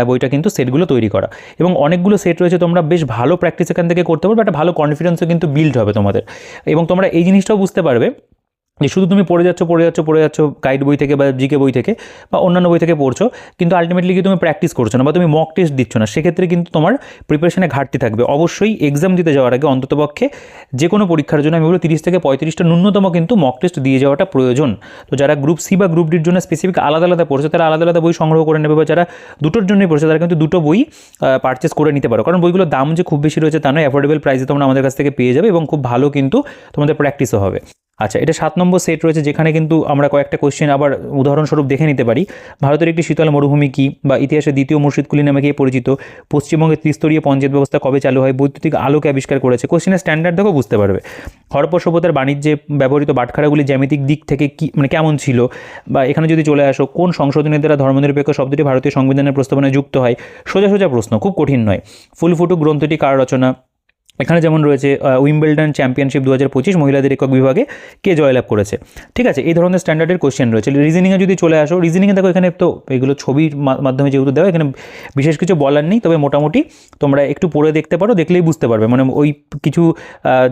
বইটা কিন্তু সেটগুলো তৈরি করা। এবং অনেকগুলো সেট রয়েছে, তোমরা বেশ ভালো প্র্যাকটিস এখান থেকে করতে পারবে, একটা ভালো কনফিডেন্সও কিন্তু বিল্ড হবে তোমাদের। এবং তোমরা এই জিনিসটাও বুঝতে পারবে যে শুধু তুমি পড়ে যাচ্ছ গাইড বই থেকে বা জিকে বই থেকে বা অন্যান্য বই থেকে পড়ছো, কিন্তু আলটিমেটলি কি তুমি প্র্যাকটিস করছো না বা তুমি মক টেস্ট দিচ্ছ না, সেক্ষেত্রে কিন্তু তোমার প্রিপারেশনে ঘাটতি থাকবে। অবশ্যই এক্সাম দিতে যাওয়ার আগে অন্ততপক্ষে যে কোনো পরীক্ষার জন্য আমি বলবো 30 থেকে 35টা ন্যূনতম কিন্তু মক টেস্ট দিয়ে যাওয়াটা প্রয়োজন। তো যারা গ্রুপ সি বা গ্রুপ ডির জন্য স্পেসিফিক আলাদা আলাদা পড়ছে তারা আলাদা আলাদা বই সংগ্রহ করে নেবে, বা যারা দুটোর জন্যই পড়ছে তারা কিন্তু দুটো বই পারচেস করে নিতে পারো, কারণ বইগুলোর দাম যে খুব বেশি রয়েছে তা নয়, অ্যাফোর্ডেবল প্রাইসে তোমরা আমাদের কাছ থেকে পেয়ে যাবে এবং খুব ভালো কিন্তু তোমাদের প্র্যাকটিসও হবে। আচ্ছা, এটা 7 নম্বর সেট রয়েছে, যেখানে কিন্তু আমরা কয়েকটা কোশ্চেন আবার উদাহরণস্বরূপ দেখে নিতে পারি। ভারতের একটি শীতল মরুভূমি কি, বা ইতিহাসে দ্বিতীয় মুর্শিদ কুলি নামে কি পরিচিত, পশ্চিমবঙ্গের ত্রিস্তরীয় পঞ্চায়েত ব্যবস্থা কবে চালু হয়, বৈদ্যুতিক আলোকে আবিষ্কার করেছে। কোশ্চেনের স্ট্যান্ডার্ড দেখো, বুঝতে পারবে। হরপ্পা সভ্যতার বাণিজ্যে ব্যবহৃত বাটখারাগুলি জ্যামিতিক দিক থেকে কি কেমন ছিল, বা এখানে যদি চলে আসো, কোন সংশোধনের দ্বারা ধর্মনিরপেক্ষ শব্দটি ভারতীয় সংবিধানের প্রস্তাবনায় যুক্ত হয়। সোজা সোজা প্রশ্ন, খুব কঠিন নয়। ফুল ফুটুক গ্রন্থটি কার রচনা। এখানে যেমন রয়েছে উইম্বলডন চ্যাম্পিয়নশিপ 2025 মহিলাদের একক বিভাগে কে জয়লাভ করেছে। ঠিক আছে, এই ধরনের স্ট্যান্ডার্ডের কোশ্চেন রয়েছে। রিজনিংয়ে যদি চলে আসো, রিজনিংয়ে দেখো এখানে তো এগুলো ছবির মাধ্যমে যেহেতু দেওয়া, এখানে বিশেষ কিছু বলার নেই, তবে মোটামুটি তোমরা একটু পড়ে দেখতে পারো, দেখলেই বুঝতে পারবে। মানে ওই কিছু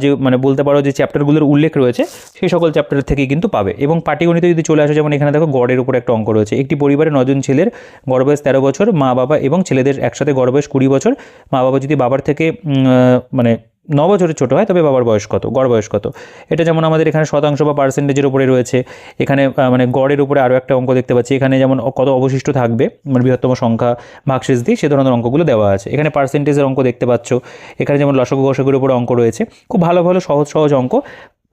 যে বলতে পারো যে চ্যাপ্টারগুলোর উল্লেখ রয়েছে সেই সকল চ্যাপ্টার থেকেই কিন্তু পাবে। এবং পাটিগণিতে যদি চলে আসো, যেমন এখানে দেখো গড়ের উপর একটা অঙ্ক রয়েছে। একটি পরিবারে 9 জন ছেলের গড় বয়স 13 বছর, মা বাবা এবং ছেলেদের একসাথে গড় বয়স 20 বছর। মা বাবা যদি বাবার থেকে 9 বছরের ছোটো হয় তবে বাবার বয়স কত, গড় বয়স কত। এটা যেমন আমাদের এখানে শতাংশ বা পার্সেন্টেজের উপরে রয়েছে। এখানে গড়ের উপরে আরও একটা অঙ্ক দেখতে পাচ্ছি, এখানে যেমন কত অবশিষ্ট থাকবে, বৃহত্তম সংখ্যা ভাগশেষ দিয়ে সে ধরনের অঙ্কগুলো দেওয়া আছে। এখানে পার্সেন্টেজের অঙ্ক দেখতে পাচ্ছ। এখানে যেমন লসাগু গসাগুর উপরে অঙ্ক রয়েছে। খুব ভালো ভালো সহজ অঙ্ক,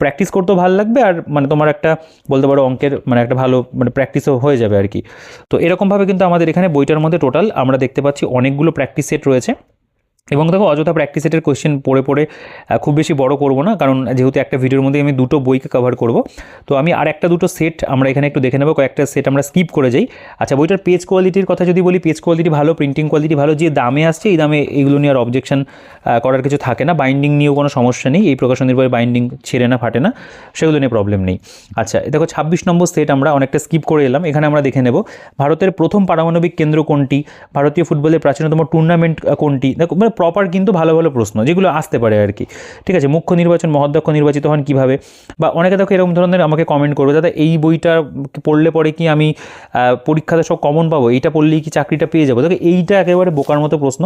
প্র্যাকটিস করতেও ভালো লাগবে, আর তোমার একটা বলতে পারো অঙ্কের একটা ভালো প্র্যাকটিসও হয়ে যাবে আর কি। তো এরকমভাবে কিন্তু আমাদের এখানে বইটার মধ্যে টোটাল আমরা দেখতে পাচ্ছি অনেকগুলো প্র্যাকটিস সেট রয়েছে। এবং দেখো, অযথা প্র্যাকটিস সেটের কোয়েশ্চেন পড়ে খুব বেশি বড় করব না, কারণ যেহেতু একটা ভিডিওর মধ্যে আমি দুটো বইকে কভার করব, তো আমি আর একটা দুটো সেট আমরা এখানে একটু দেখে নেব। কয়েকটা সেট আমরা স্কিপ করে যাই। আচ্ছা, বইটার পেজ কোয়ালিটির কথা যদি বলি, পেজ কোয়ালিটি ভালো, প্রিন্টিং কোয়ালিটি ভালো। যে দামে আসছে এই দামে এইগুলো নিয়ে আর অবজেকশন করার কিছু থাকে না। বাইন্ডিং নিয়েও কোনো সমস্যা নেই, এই প্রকাশনীর বই বাইন্ডিং ছেড়ে না, ফাটে না, সেগুলো নিয়ে প্রবলেম নেই। আচ্ছা, দেখো 26 নম্বর সেট আমরা অনেকটা স্কিপ করে এলাম। এখানে আমরা দেখে নেব ভারতের প্রথম পারমাণবিক কেন্দ্র কোনটি, ভারতীয় ফুটবলের প্রাচীনতম টুর্নামেন্ট কোনটি। দেখো প্রপার কিন্তু ভালো ভালো প্রশ্ন যেগুলো আসতে পারে আর কি। ঠিক আছে, মুখ্য নির্বাচন মহাধ্যক্ষ নির্বাচিত হন কীভাবে, বা অনেকে দেখো এরকম ধরনের আমাকে কমেন্ট করবে, দাদা এই বইটা পড়লে পরে কি আমি পরীক্ষাতে সব কমন পাবো, এইটা পড়লেই কি চাকরিটা পেয়ে যাবো। দেখো এইটা একেবারে বোকার মতো প্রশ্ন,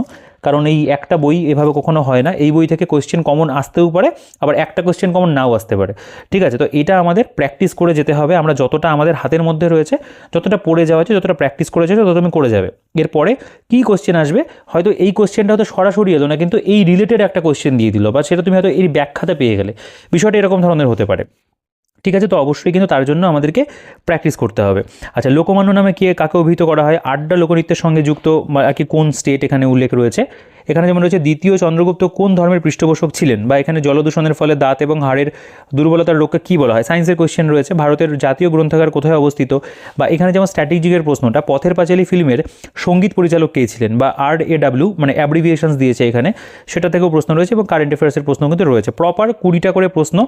কারণ এই একটা বই এভাবে কখনো হয় না। এই বই থেকে কোয়েশ্চেন কমন আসতেও পারে, আবার একটা কোয়েশ্চেন কমন নাও আসতে পারে। ঠিক আছে, তো এটা আমাদের প্র্যাকটিস করে যেতে হবে। আমরা যতটা আমাদের হাতের মধ্যে রয়েছে, যতটা পড়ে যাওয়া আছে, যতটা প্র্যাকটিস করে যাচ্ছে, তত তুমি করে যাবে। এরপরে কী কোয়েশ্চেন আসবে, হয়তো এই কোয়েশ্চেনটা হয়তো সরাসরি এলো না, কিন্তু এই রিলেটেড একটা কোয়েশ্চেন দিয়ে দিল, বা সেটা তুমি হয়তো এই ব্যাখ্যাতে পেয়ে গেলে। বিষয়টা এরকম ধরনের হতে পারে। ঠিক আছে, তো অবশ্যই কিন্তু তার জন্য আমাদেরকে প্র্যাকটিস করতে হবে। আচ্ছা, লোকমান্য নামে কাকে অভিহিত করা হয়, আড্ডা লোকনৃত্যের সঙ্গে যুক্ত আর কি কোন স্টেট এখানে উল্লেখ রয়েছে। এখানে যেমন রয়েছে দ্বিতীয় চন্দ্রগুপ্ত কোন ধর্মের পৃষ্ঠপোষক ছিলেন, বা এখানে জলদূষণের ফলে দাঁত এবং হাড়ের দুর্বলতার রোগকে কী বলা হয়। সায়েন্সের কোয়েশ্চেন রয়েছে, ভারতের জাতীয় গ্রন্থাগার কোথায় অবস্থিত, বা এখানে যেমন স্ট্র্যাটেজিকের প্রশ্নটা, পথের পাঁচালী ফিল্মের সঙ্গীত পরিচালক কে ছিলেন, বা RAW অ্যাব্রিভিয়েশনস দিয়েছে এখানে, সেটা থেকেও প্রশ্ন রয়েছে, এবং কারেন্ট অ্যাফেয়ার্সের প্রশ্ন কিন্তু রয়েছে। প্রপার 20টা করে প্রশ্ন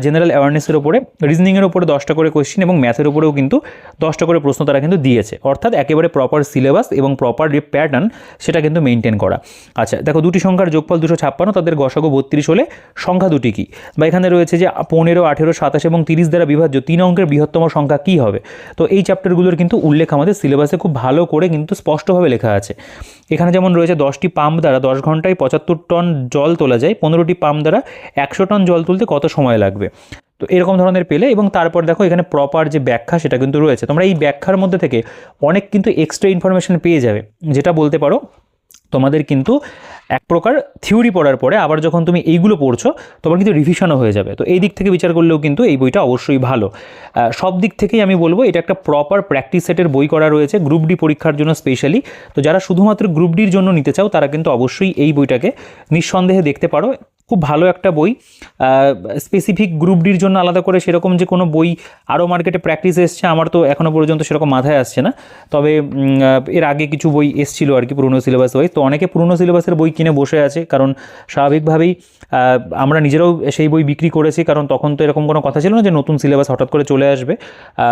জেনারেল অ্যাওয়ারনেসের ওপরে, রিজনিংয়ের ওপরে 10টা করে কোয়েশ্চেন, এবং ম্যাথের উপরেও কিন্তু 10টা করে প্রশ্ন তারা কিন্তু দিয়েছে। অর্থাৎ একেবারে প্রপার সিলেবাস এবং প্রপার যে প্যাটার্ন সেটা কিন্তু মেনটেন করা। আচ্ছা, দেখো দুটি সংখ্যার যোগফল 256, তাদের গসাগু 32 হলে সংখ্যা দুটি কি, বা এখানে রয়েছে যে 15, 18, 27 এবং 30 দ্বারা বিভাজ্য 3 অঙ্কের বৃহত্তম সংখ্যা কী হবে। তো এই চ্যাপ্টারগুলোর কিন্তু উল্লেখ আমাদের সিলেবাসে খুব ভালো করে কিন্তু স্পষ্টভাবে লেখা আছে। এখানে যেমন রয়েছে 10টি পাম্প দ্বারা 10 ঘন্টায় 75 টন জল তোলা যায়, 15টি পাম্প দ্বারা 100 টন জল তুলতে কত সময় লাগবে। তো এরকম ধরনের পেলে, এবং তারপর দেখো এখানে প্রপার যে ব্যাখ্যা সেটা কিন্তু রয়েছে। তোমরা এই ব্যাখ্যার মধ্যে থেকে অনেক কিন্তু এক্সট্রা ইনফরমেশন পেয়ে যাবে, যেটা বলতে পারো তোমাদের কিন্তু এক প্রকার থিওরি পড়ার পরে আবার যখন তুমি এইগুলো পড়ছো তোমার কিন্তু রিভিশনও হয়ে যাবে। তো এই দিক থেকে বিচার করলেও কিন্তু এই বইটা অবশ্যই ভালো। সব দিক থেকেই আমি বলবো এটা একটা প্রপার প্র্যাকটিস সেটের বই করা রয়েছে গ্রুপ ডি পরীক্ষার জন্য স্পেশালি। তো যারা শুধুমাত্র গ্রুপ ডির জন্য নিতে চাও তারা কিন্তু অবশ্যই এই বইটাকে নিঃসন্দেহে দেখতে পারো। খুব ভালো একটা বই। স্পেসিফিক গ্রুপ ডির জন্য আলাদা করে সেরকম যে কোনো বই আরও মার্কেটে প্র্যাকটিস এসছে আমার তো এখনও পর্যন্ত সেরকম মাথায় আসছে না। তবে এর আগে কিছু বই এসছিল আর কি পুরনো সিলেবাস ওয়াইজ। তো অনেকে পুরনো সিলেবাসের বই কিনে বসে আছে, কারণ স্বাভাবিকভাবেই আমরা নিজেরাও সেই বই বিক্রি করেছি, কারণ তখন তো এরকম কোনো কথা ছিল না যে নতুন সিলেবাস হঠাৎ করে চলে আসবে।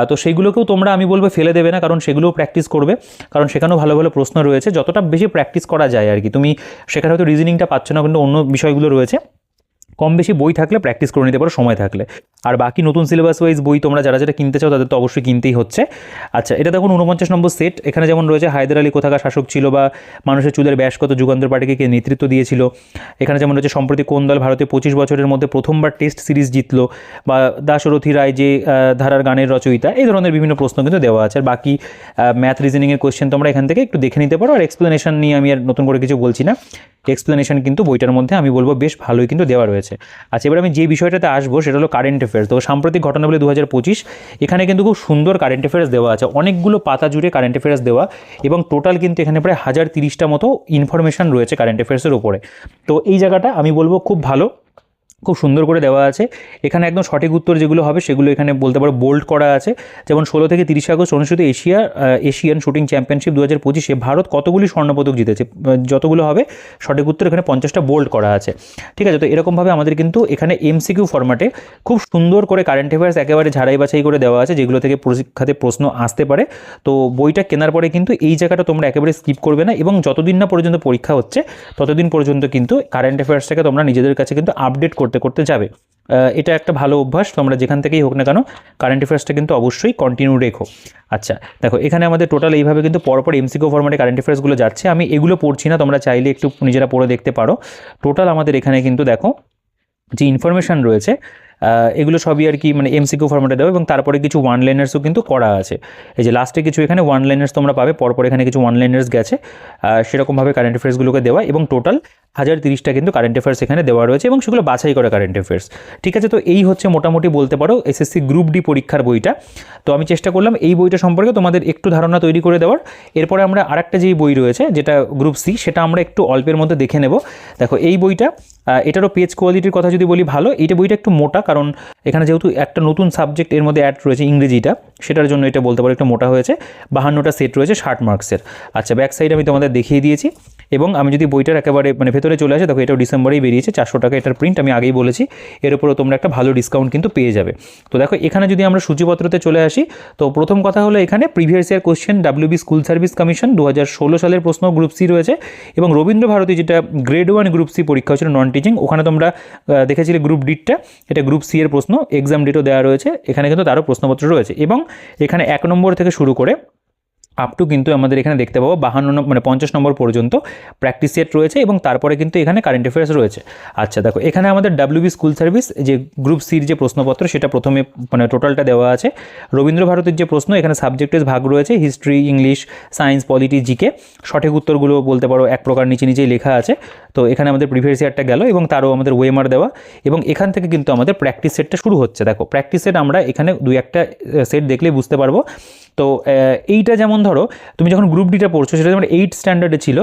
তো সেইগুলোকেও তোমরা আমি বলবো ফেলে দেবে না, কারণ সেগুলোও প্র্যাকটিস করবে, কারণ সেখানেও ভালো ভালো প্রশ্ন রয়েছে। যতটা বেশি প্র্যাকটিস করা যায় আর কি। তুমি সেখানে হয়তো রিজনিংটা পাচ্ছ না, কিন্তু অন্য বিষয়গুলো রয়েছে, কম বেশি বই থাকলে প্র্যাকটিস করে নিতে পারো সময় থাকলে। আর বাকি নতুন সিলেবাস ওয়াইজ বই তোমরা যারা যারা কিনতে চাও তাদের তো অবশ্যই কিনতেই হচ্ছে। আচ্ছা, এটা দেখুন 49 নম্বর সেট। এখানে যেমন রয়েছে হায়দার আলী কোথাকার শাসক ছিল বা মানুষের চুলের ব্যাস কত, যুগান্তর পার্টিকে কে নেতৃত্ব দিয়েছিল। এখানে যেমন রয়েছে সম্প্রতি কোন দল ভারতে 25 বছরের মধ্যে প্রথমবার টেস্ট সিরিজ জিতলো, বা দাশরথী রায় যে ধারার গানের রচয়িতা। এই ধরনের বিভিন্ন প্রশ্ন কিন্তু দেওয়া আছে। আর বাকি ম্যাথ রিজনিংয়ের কোয়েশ্চেন তোমরা এখান থেকে একটু দেখে নিতে পারো। আর এক্সপ্লেনেশন নিয়ে আমি আর নতুন করে কিছু বলছি না, এক্সপ্লেনেশন কিন্তু বইটার মধ্যে আমি বলবো বেশ ভালোই কিন্তু দেওয়া রয়েছে। আচ্ছা, এবার আমি যে বিষয়টাতে আসবো সেটা হলো কারেন্ট অ্যাফেয়ার্স। তো সাম্প্রতিক ঘটনাবলী 2025, এখানে কিন্তু খুব সুন্দর কারেন্ট অ্যাফেয়ার্স দেওয়া আছে, অনেকগুলো পাতা জুড়ে কারেন্ট অ্যাফেয়ার্স দেওয়া, এবং টোটাল কিন্তু এখানে প্রায় 1030টা মতো ইনফরমেশন রয়েছে কারেন্ট অ্যাফেয়ার্সের উপরে। তো এই জায়গাটা আমি বলবো খুব ভালো, খুব সুন্দর করে দেওয়া আছে। এখানে একদম সঠিক উত্তর যেগুলো হবে সেগুলো এখানে বলতে পারো বোল্ড করা আছে। যেমন 16 থেকে 30 আগস্ট অনুষ্ঠিত এশিয়ান শুটিং চ্যাম্পিয়নশিপ 2025-এ ভারত কতগুলি স্বর্ণপদক জিতেছে, যতগুলো হবে সঠিক উত্তর এখানে 50টা বোল্ড করা আছে। ঠিক আছে, তো এরকমভাবে আমাদের কিন্তু এখানে এমসিকিউ ফরম্যাটে খুব সুন্দর করে কারেন্ট অ্যাফেয়ার্স একেবারে ঝাড়াই বাছাই করে দেওয়া আছে, যেগুলো থেকে পরীক্ষাতে প্রশ্ন আসতে পারে। তো বইটা কেনার পরে কিন্তু এই জায়গাটা তোমরা একেবারে স্কিপ করবে না, এবং যতদিন না পর্যন্ত পরীক্ষা হচ্ছে ততদিন পর্যন্ত কিন্তু কারেন্ট অ্যাফেয়ার্সটাকে তোমরা নিজেদের কাছে কিন্তু আপডেট করতে করতে যাবে। এটা একটা ভালো অভ্যাস, তোমরা যেখান থেকেই হোক না কেন কারেন্ট অ্যাফেয়ার্সটা কিন্তু অবশ্যই কন্টিনিউ রেখো। আচ্ছা দেখো, এখানে আমাদের টোটাল এইভাবে কিন্তু পরপর এমসিকিউ ফরম্যাটে কারেন্ট অ্যাফেয়ার্সগুলো যাচ্ছে। আমি এগুলো পড়ছি না, তোমরা চাইলে একটু নিজেরা পড়ে দেখতে পারো। টোটাল আমাদের এখানে কিন্তু দেখো যে ইনফরমেশান রয়েছে এগুলো সবই আর কি মানে এমসিকিউ ফরম্যাটে দেওয়া, এবং তারপরে কিছু ওয়ান লাইনার্সও কিন্তু করা আছে। এই যে লাস্টে কিছু এখানে ওয়ান লাইনার্স তোমরা পাবে, পরপর এখানে কিছু ওয়ান লাইনার্স গেছে, সেরকমভাবে কারেন্ট অ্যাফেয়ার্সগুলোকে দেওয়া, এবং টোটাল 1030টা কিন্তু কারেন্ট অ্যাফেয়ার্স এখানে দেওয়া রয়েছে, এবং সেগুলো বাছাই করা কারেন্ট অ্যাফেয়ার্স। ঠিক আছে, তো এই হচ্ছে মোটামুটি বলতে পারো এসএসসি গ্রুপ ডি পরীক্ষার বইটা। তো আমি চেষ্টা করলাম এই বইটা সম্পর্কে তোমাদের একটু ধারণা তৈরি করে দেওয়ার। এরপরে আমরা আরেকটা যেই বই রয়েছে যেটা গ্রুপ সি, সেটা আমরা একটু অল্পের মধ্যে দেখে নেব। দেখো এই বইটা, এটারও পেজ কোয়ালিটির কথা যদি বলি ভালো, এইটা বইটা একটু মোটা, কারণ এখানে যেহেতু একটা নতুন সাবজেক্ট এর মধ্যে অ্যাড রয়েছে ইংরেজিটা, সেটার জন্য এটা বলতে পারো একটু মোটা হয়েছে। 52টা সেট রয়েছে 60 মার্কসের। আচ্ছা, ব্যাক সাইড আমি তোমাদের দেখিয়ে দিয়েছি, এবং আমি যদি বইটার একেবারে মানে ভেতরে চলে আসে, দেখো এটাও ডিসেম্বরেই বেরিয়েছে, 400 টাকা এটার প্রিন্ট, আমি আগেই বলেছি। এর উপরও তোমরা একটা ভালো ডিসকাউন্ট কিন্তু পেয়ে যাবে। তো দেখো এখানে যদি আমরা সূচিপত্রতে চলে আসি, তো প্রথম কথা হলো এখানে previous year question WB school service commission 2016 সালের প্রশ্ন গ্রুপ সি রয়েছে, এবং রবীন্দ্র ভারতী যেটা গ্রেড 1 গ্রুপ সি পরীক্ষা হচ্ছিল নন টিচিং, ওখানে তোমরা দেখেছিলে গ্রুপ ডিটা, এটা গ্রুপ সি এর প্রশ্ন, এক্সাম ডেটও দেওয়া রয়েছে এখানে, কিন্তু তারও প্রশ্নপত্র রয়েছে, এবং এখানে 1 নম্বর থেকে শুরু করে আপ টু কিন্তু আমাদের এখানে দেখতে পাবো 52 মানে 50 নম্বর পর্যন্ত প্র্যাকটিস সেট রয়েছে, এবং তারপরে কিন্তু এখানে কারেন্ট অ্যাফেয়ার্স রয়েছে। আচ্ছা দেখো, এখানে আমাদের WB স্কুল সার্ভিস যে গ্রুপ সির যে প্রশ্নপত্র সেটা প্রথমে মানে টোটালটা দেওয়া আছে। রবীন্দ্র ভারতীর যে প্রশ্ন, এখানে সাবজেক্টের ভাগ রয়েছে history, English, science, polity, GK. সঠিক উত্তরগুলো বলতে পারো এক প্রকার নিচে নিচেই লেখা আছে। তো এখানে আমাদের প্রিভিয়াস ইয়ারটা গেল, এবং তারও আমাদের ওয়েমার দেওয়া, এবং এখান থেকে কিন্তু আমাদের প্র্যাকটিস সেটটা শুরু হচ্ছে। দেখো প্র্যাকটিস সেট আমরা এখানে 2-1টা সেট দেখলেই বুঝতে পারবো। তো এইটা যেমন ধরো তুমি যখন গ্রুপ ডিটা পড়ছো সেটা যেমন 8 স্ট্যান্ডার্ডে ছিল,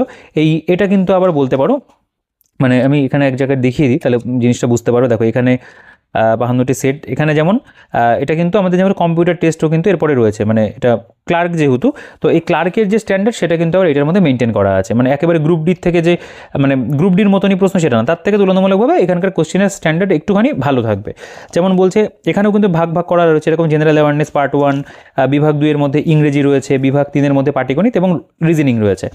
এটা কিন্তু আবার বলতে পারো মানে আমি এখানে এক জায়গায় দেখিয়ে দিই তাহলে জিনিসটা বুঝতে পারো। দেখো এখানে 52টি সেট, এখানে যেমন এটা কিন্তু আমাদের যেমন কম্পিউটার টেস্টও কিন্তু এরপরে রয়েছে, মানে এটা ক্লার্ক যেহেতু, তো এই ক্লার্কের যে স্ট্যান্ডার্ড সেটা কিন্তু আবার এটার মধ্যে মেনটেন করা আছে, মানে একেবারে গ্রুপ ডির থেকে যে মানে গ্রুপ ডির মতনই প্রশ্ন সেটা না, তার থেকে তুলনামূলকভাবে এখানকার কোশ্চেনের স্ট্যান্ডার্ড একটুখানি ভালো থাকবে। যেমন বলছে এখানেও কিন্তু ভাগ ভাগ করা রয়েছে, এরকম জেনারেল অ্যাওয়ারনেস পার্ট 1, বিভাগ 2 এর মধ্যে ইংরেজি রয়েছে, বিভাগ 3 এর মধ্যে পাটিগণিত এবং রিজনিং রয়েছে।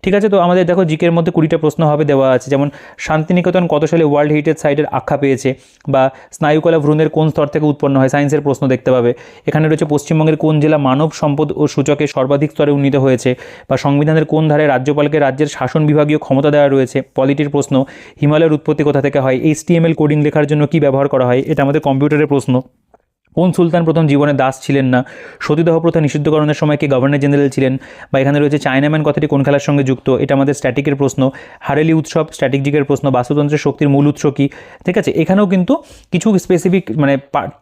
ঠিক আছে, তো আমাদের দেখো জিকের মধ্যে 20টা প্রশ্ন হবে দেওয়া আছে, যেমন শান্তিনিকেতন কত সালে ওয়ার্ল্ড হেরিটেজ সাইটের আখ্যা পেয়েছে, বা স্নায়ুকলা ভ্রূণের কোন স্তর থেকে উৎপন্ন হয়, সায়েন্সের প্রশ্ন দেখতে পাবে। এখানে রয়েছে পশ্চিমবঙ্গের কোন জেলা মানব সম্পদ ও সূচকে সর্বাধিক স্তরে উন্নীত হয়েছে, বা সংবিধানের কোন ধারায় রাজ্যপালকে রাজ্যের শাসন বিভাগীয় ক্ষমতা দেওয়া রয়েছে। পলিটির প্রশ্ন, হিমালয়ের উৎপত্তি কোথা থেকে হয়, HTML কোডিং লেখার জন্য কি ব্যবহার করা হয়, এটা আমাদের কম্পিউটারের প্রশ্ন। কোন সুলতান প্রথম জীবনে দাস ছিলেন না, সতীদাহ প্রথা নিষিদ্ধকরণের সময় কে গভর্নর জেনারেল ছিলেন, বা এখানে রয়েছে চায়নাম্যান কথাটি কোন খেলার সঙ্গে যুক্ত, এটা আমাদের স্ট্যাটিকের প্রশ্ন। হারেলি উৎসব স্ট্র্যাটেজিকের প্রশ্ন। বাস্তুতন্ত্রের শক্তির মূল উৎস কী। ঠিক আছে, এখানেও কিন্তু কিছু স্পেসিফিক মানে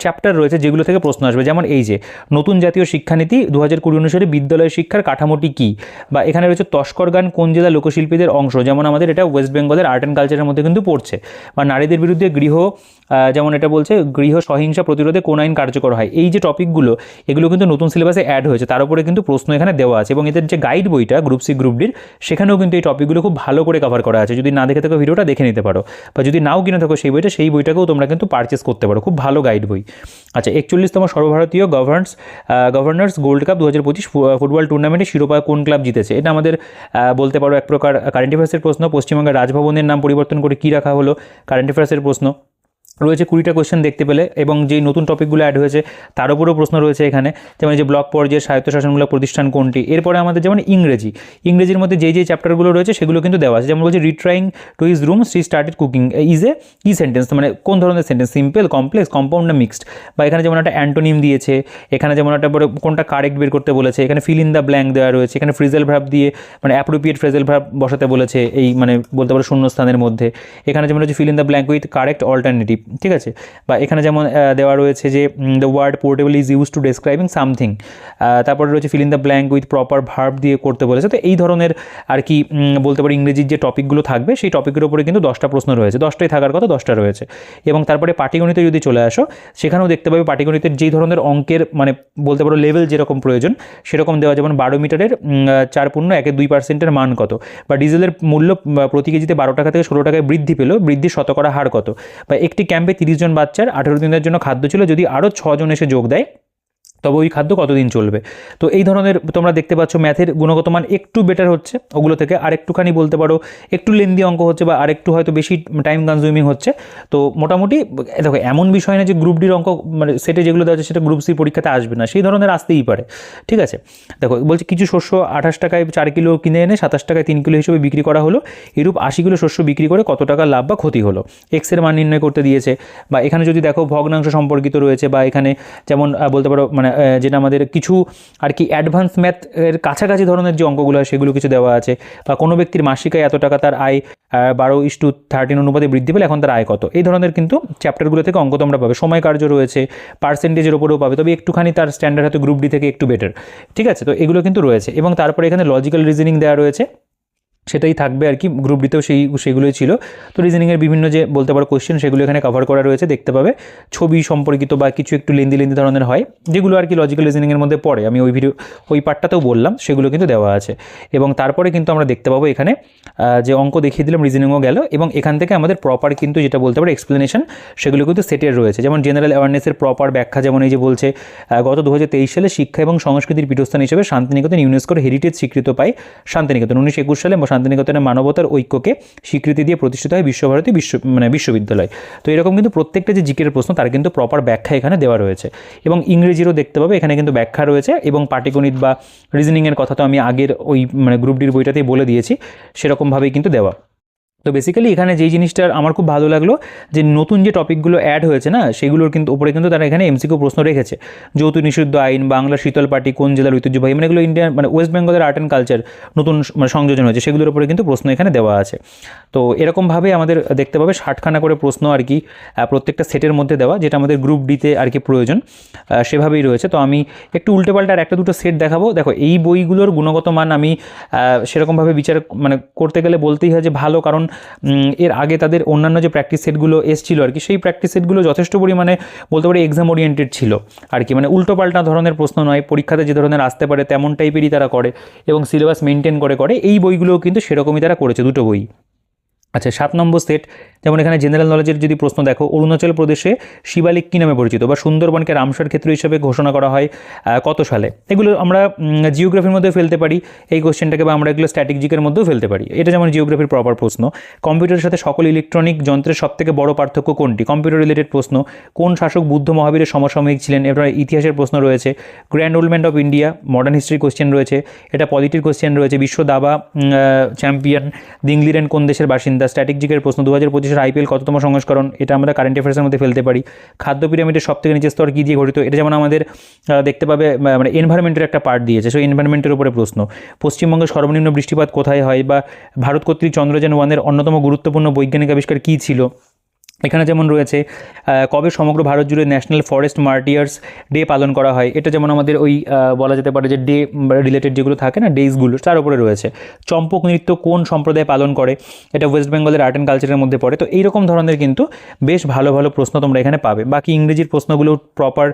চ্যাপ্টার রয়েছে যেগুলো থেকে প্রশ্ন আসবে, যেমন এই যে নতুন জাতীয় শিক্ষানীতি 2020 অনুসারে বিদ্যালয় শিক্ষার কাঠামোটি কী, বা এখানে রয়েছে তস্কর গান কোন জেলা লোকশিল্পীদের অংশ, যেমন আমাদের এটা ওয়েস্ট বেঙ্গলের আর্ট অ্যান্ড কালচারের মধ্যে কিন্তু পড়ছে। বা নারীদের বিরুদ্ধে যেমন এটা বলছে গৃহ সহিংসা প্রতিরোধে কোন আইন কার্যকর হয়। এই যে টপিকগুলো এগুলো কিন্তু নতুন সিলেবাসে অ্যাড হয়েছে, তার উপরে কিন্তু প্রশ্ন এখানে দেওয়া আছে, এবং এদের যে গাইড বইটা গ্রুপ সি গ্রুপ ডির সেখানেও কিন্তু এই টপিকগুলো খুব ভালো করে কভার করা আছে। যদি না দেখে থাকো ভিডিওটা দেখে নিতে পারো, বা যদি নাও কিনে থাকো সেই বইটাকেও তোমরা কিন্তু পারচেস করতে পারো, খুব ভালো গাইড বই। আচ্ছা, 41তম সর্বভারতীয় গভর্নর্স গোল্ড কাপ 2025 ফুটবল টুর্নামেন্টে শিরোপা কোন ক্লাব জিতেছে, এটা আমাদের বলতে পারো এক প্রকার কারেন্ট অ্যাফেয়ার্সের প্রশ্ন। পশ্চিমবঙ্গের রাজভবনের নাম পরিবর্তন করে কী রাখা হলো, কারেন্ট অ্যাফেয়ার্সের প্রশ্ন। রয়েছে 20টা কোয়েশ্চেন দেখতে পেলে, এবং যেই নতুন টপিকগুলো অ্যাড হয়েছে তার উপরেও প্রশ্ন রয়েছে এখানে, যেমন যে ব্লক পর্যায়ে স্বায়ত্তশাসনমূলক প্রতিষ্ঠান কোনটি। এরপরে আমাদের যেমন ইংরেজির মধ্যে যেই চ্যাপ্টারগুলো রয়েছে সেগুলো কিন্তু দেওয়া আছে, যেমন বলছে retiring to his room she started cooking is a কি সেন্টেন্স, মানে কোন ধরনের সেন্টেন্স, সিম্পল, কমপ্লেক্স, কম্পাউন্ড না মিক্সড। বা এখানে যেমন একটা অ্যান্টোনিম দিয়েছে, এখানে যেমন একটা কোনটা কারেক্ট বের করতে বলেছে, এখানে ফিল ইন দ্য ব্ল্যাঙ্ক দেওয়া রয়েছে, এখানে ফ্রেজাল ভার্ব দিয়ে মানে অ্যাপ্রোপ্রিয়েট ফ্রেজাল ভার্ব বসাতে বলেছে এই মানে বলতে পারো শূন্যস্থানের মধ্যে। এখানে যেমন হচ্ছে fill in the blank with correct alternative, ঠিক আছে। বা এখানে যেমন দেওয়া রয়েছে যে the word portable is use to describing something, তারপরে রয়েছে fill in the blank with proper verb দিয়ে করতে বলেছে। তো এই ধরনের আর কি বলতে পারি ইংরেজির যে টপিকগুলো থাকবে সেই টপিকের উপরে কিন্তু 10টা প্রশ্ন রয়েছে, 10টাই থাকার কথা, 10টা রয়েছে। এবং তারপরে পাটিগণিতে যদি চলে আসো সেখানেও দেখতে পাবে পাটিগণিতের যেই ধরনের অঙ্কের মানে বলতে পারো লেভেল যেরকম প্রয়োজন সেরকম দেওয়া, যেমন 12 মিটারের 4.1-2% মান কত, বা ডিজেলের মূল্য প্রতি কেজিতে 12 টাকা থেকে 16 টাকায় বৃদ্ধি পেল, বৃদ্ধির শতকরা হার কত, বা একটি ক্যাম্পে 30 জন বাচ্চার 18 দিনের জন্য খাদ্য ছিল, যদি আরও 6 জন এসে যোগ দেয় তবে ওই খাদ্য কতদিন চলবে। তো এই ধরনের তোমরা দেখতে পাচ্ছ ম্যাথের গুণগত মান একটু বেটার হচ্ছে ওগুলো থেকে, আর একটুখানি বলতে পারো একটু লেন্দি অঙ্ক হচ্ছে বা আরেকটু হয়তো বেশি টাইম কনজিউমিং হচ্ছে। তো মোটামুটি দেখো এমন বিষয় না যে গ্রুপ ডির অঙ্ক মানে সেটে যেগুলো দেওয়া আছে সেটা গ্রুপ সি পরীক্ষাতে আসবে না, সেই ধরনের আসতেই পারে, ঠিক আছে। দেখো বলছে কিছু শস্য 28 টাকায় 4 কিলো কিনে এনে 27 টাকায় 3 কিলো হিসেবে বিক্রি করা হলো, এরূপ 80 কিলো শস্য বিক্রি করে কত টাকা লাভ বা ক্ষতি হলো, এক্সের মান নির্ণয় করতে দিয়েছে। বা এখানে যদি দেখো ভগ্নাংশ সম্পর্কিত রয়েছে, বা এখানে যেমন বলতে পারো মানে যেটা আমাদের কিছু আর কি অ্যাডভান্স ম্যাথ এর কাছাকাছি ধরনের যে অঙ্কগুলো হয় সেগুলো কিছু দেওয়া আছে। বা কোনো ব্যক্তির মাসিক আয় এত টাকা, তার আয় 12:13 অনুপাতে বৃদ্ধি পেলে এখন তার আয় কত, এই ধরনের কিন্তু চ্যাপ্টারগুলো থেকে অঙ্ক তোমরা পাবে। সময় কার্য রয়েছে, পার্সেন্টেজের ওপরেও পাবে, তবে একটুখানি তার স্ট্যান্ডার্ড হয়তো গ্রুপ ডি থেকে একটু বেটার, ঠিক আছে। তো এগুলো কিন্তু রয়েছে, এবং তারপরে এখানে লজিক্যাল রিজনিং দেওয়া রয়েছে, সেটাই থাকবে আর কি, গ্রুপ ডিতেও সেগুলোই ছিল। তো রিজনিংয়ের বিভিন্ন যে বলতে পারো কোয়েশ্চেন সেগুলো এখানে কভার করা রয়েছে, দেখতে পাবে। ছবি সম্পর্কিত বা কিছু একটু লেন্দি ধরনের হয় যেগুলো আর কি লজিক্যাল রিজনিংয়ের মধ্যে পড়ে, আমি ওই পার্টটাতেও বললাম, সেগুলো কিন্তু দেওয়া আছে। এবং তারপরে কিন্তু আমরা দেখতে পাবো এখানে যে অঙ্ক দেখিয়ে দিলাম, রিজনিংও গেল, এবং এখান থেকে আমাদের প্রপার কিন্তু যেটা বলতে পারো এক্সপ্লেনেশন সেগুলো কিন্তু সেটের রয়েছে। যেমন জেনারেল অ্যাওয়ারনেসের প্রপার ব্যাখ্যা, যেমন এই যে বলছে গত 2023 সালে শিক্ষা এবং সংস্কৃতির পীঠস্থান হিসেবে শান্তিনিকেতন ইউনেস্কোর হেরিটেজ স্বীকৃত পায় শান্তিনিকেতন। 1921 সালে শান্তিনিকেতনের মানবতার ঐক্যকে স্বীকৃতি দিয়ে প্রতিষ্ঠিত হয় বিশ্বভারতী বিশ্ববিদ্যালয়। তো এরকম কিন্তু প্রত্যেকটা যে জিকের প্রশ্ন তার কিন্তু প্রপার ব্যাখ্যা এখানে দেওয়া রয়েছে, এবং ইংরেজিরও দেখতে পাবে এখানে কিন্তু ব্যাখ্যা রয়েছে। এবং পাটিগণিত বা রিজনিংয়ের কথা তো আমি আগের ওই মানে গ্রুপ ডির বইটাতেই বলে দিয়েছি, সেরকমভাবেই কিন্তু দেওয়া। তো বেসিক্যালি এখানে যেই জিনিসটার আমার খুব ভালো লাগলো যে নতুন যে টপিকগুলো অ্যাড হয়েছে না সেগুলোর কিন্তু উপরে কিন্তু তারা এখানে এমসিকিউ প্রশ্ন রেখেছে। যৌতুক নিষিদ্ধ আইন, বাংলা শীতল পাটি কোন জেলার ঐতিহ্যবাহী, মানে এগুলো ইন্ডিয়ান মানে ওয়েস্ট বেঙ্গলের আর্ট অ্যান্ড কালচার নতুন মানে সংযোজন হয়েছে, সেগুলোর উপরে কিন্তু প্রশ্ন এখানে দেওয়া আছে। তো এরকমভাবে আমাদের দেখতে পাবে 60খানা করে প্রশ্ন আর কি প্রত্যেকটা সেটের মধ্যে দেওয়া, যেটা আমাদের গ্রুপ ডিতে আর কি প্রয়োজন সেভাবেই রয়েছে। তো আমি একটু উল্টোপাল্টা আর একটা দুটো সেট দেখাবো। দেখো এই বইগুলোর গুণগত মান আমি সেরকমভাবে বিচার মানে করতে গেলে বলতেই হয় যে ভালো, কারণ এর আগে তাদের অন্যান্য যে প্র্যাকটিস সেটগুলো এসেছিলো আর কি, সেই প্র্যাকটিস সেটগুলো যথেষ্ট পরিমাণে বলতে পারি এক্সাম ওরিয়েন্টেড ছিল আর কি, মানে উল্টোপাল্টা ধরনের প্রশ্ন নয়, পরীক্ষাতে যে ধরনের আসতে পারে তেমন টাইপেরই তারা করে, এবং সিলেবাস মেনটেন করে। এই বইগুলোও কিন্তু সেরকমই তারা করেছে, দুটো বই। আচ্ছা 7 নম্বর সেট, যেমন এখানে জেনারেল নলেজের যদি প্রশ্ন দেখো, অরুণাচল প্রদেশে শিবালিক কী নামে পরিচিত, বা সুন্দরবনকে রামসার ক্ষেত্র হিসেবে ঘোষণা করা হয় কত সালে। এগুলো আমরা জিওগ্রাফির মধ্যেও ফেলতে পারি এই কোশ্চেনটাকে, বা আমরা এগুলো স্ট্যাটিকজিকের মধ্যেও ফেলতে পারি, এটা যেমন জিওগ্রাফির প্রপার প্রশ্ন। কম্পিউটারের সাথে সকল ইলেকট্রনিক যন্ত্রের সবথেকে বড় পার্থক্য কোনটি, কম্পিউটার রিলেটেড প্রশ্ন। কোন শাসক বুদ্ধ মহাবীরের সমসাময়িক ছিলেন, এবার ইতিহাসের প্রশ্ন রয়েছে। Grand old man of India modern history question রয়েছে, এটা পলিটির কোশ্চেন রয়েছে। বিশ্ব দাবা চ্যাম্পিয়ন দিংলিরেন কোন দেশের বাসিন্দা, স্ট্যাটিকজিকের প্রশ্ন। 2025-এর আইপিএল কততম সংস্করণ, এটা আমরা কারেন্ট অ্যাফেয়ার্সের মধ্যে ফেলতে পারি। খাদ্য পিরামিডের সবথেকে নিচের স্তর কী দিয়ে গঠিত, এটা যেমন আমাদের দেখতে পাবে মানে এনভায়রনমেন্টের একটা পার্ট দিয়েছে, সেই এনভায়রনমেন্টের উপরে প্রশ্ন। পশ্চিমবঙ্গের সর্বনিম্ন বৃষ্টিপাত কোথায় হয়, বা ভারত কর্তৃক চন্দ্রযান 1-এর অন্যতম গুরুত্বপূর্ণ বৈজ্ঞানিক আবিষ্কার কী ছিল। এখানে যেমন রয়েছে কবে সমগ্র ভারত জুড়ে ন্যাশনাল ফরেস্ট মার্টিয়ার্স ডে পালন করা হয়, এটা যেমন আমাদের ওই বলা যেতে পারে যে ডে রিলেটেড যেগুলো থাকে না ডেজগুলো তার উপরে রয়েছে। চম্পক নৃত্য কোন সম্প্রদায় পালন করে, এটা ওয়েস্ট বেঙ্গলের আর্ট অ্যান্ড কালচারের মধ্যে পড়ে। তো এইরকম ধরনের কিন্তু বেশ ভালো ভালো প্রশ্ন তোমরা এখানে পাবে। বাকি ইংরেজির প্রশ্নগুলো প্রপার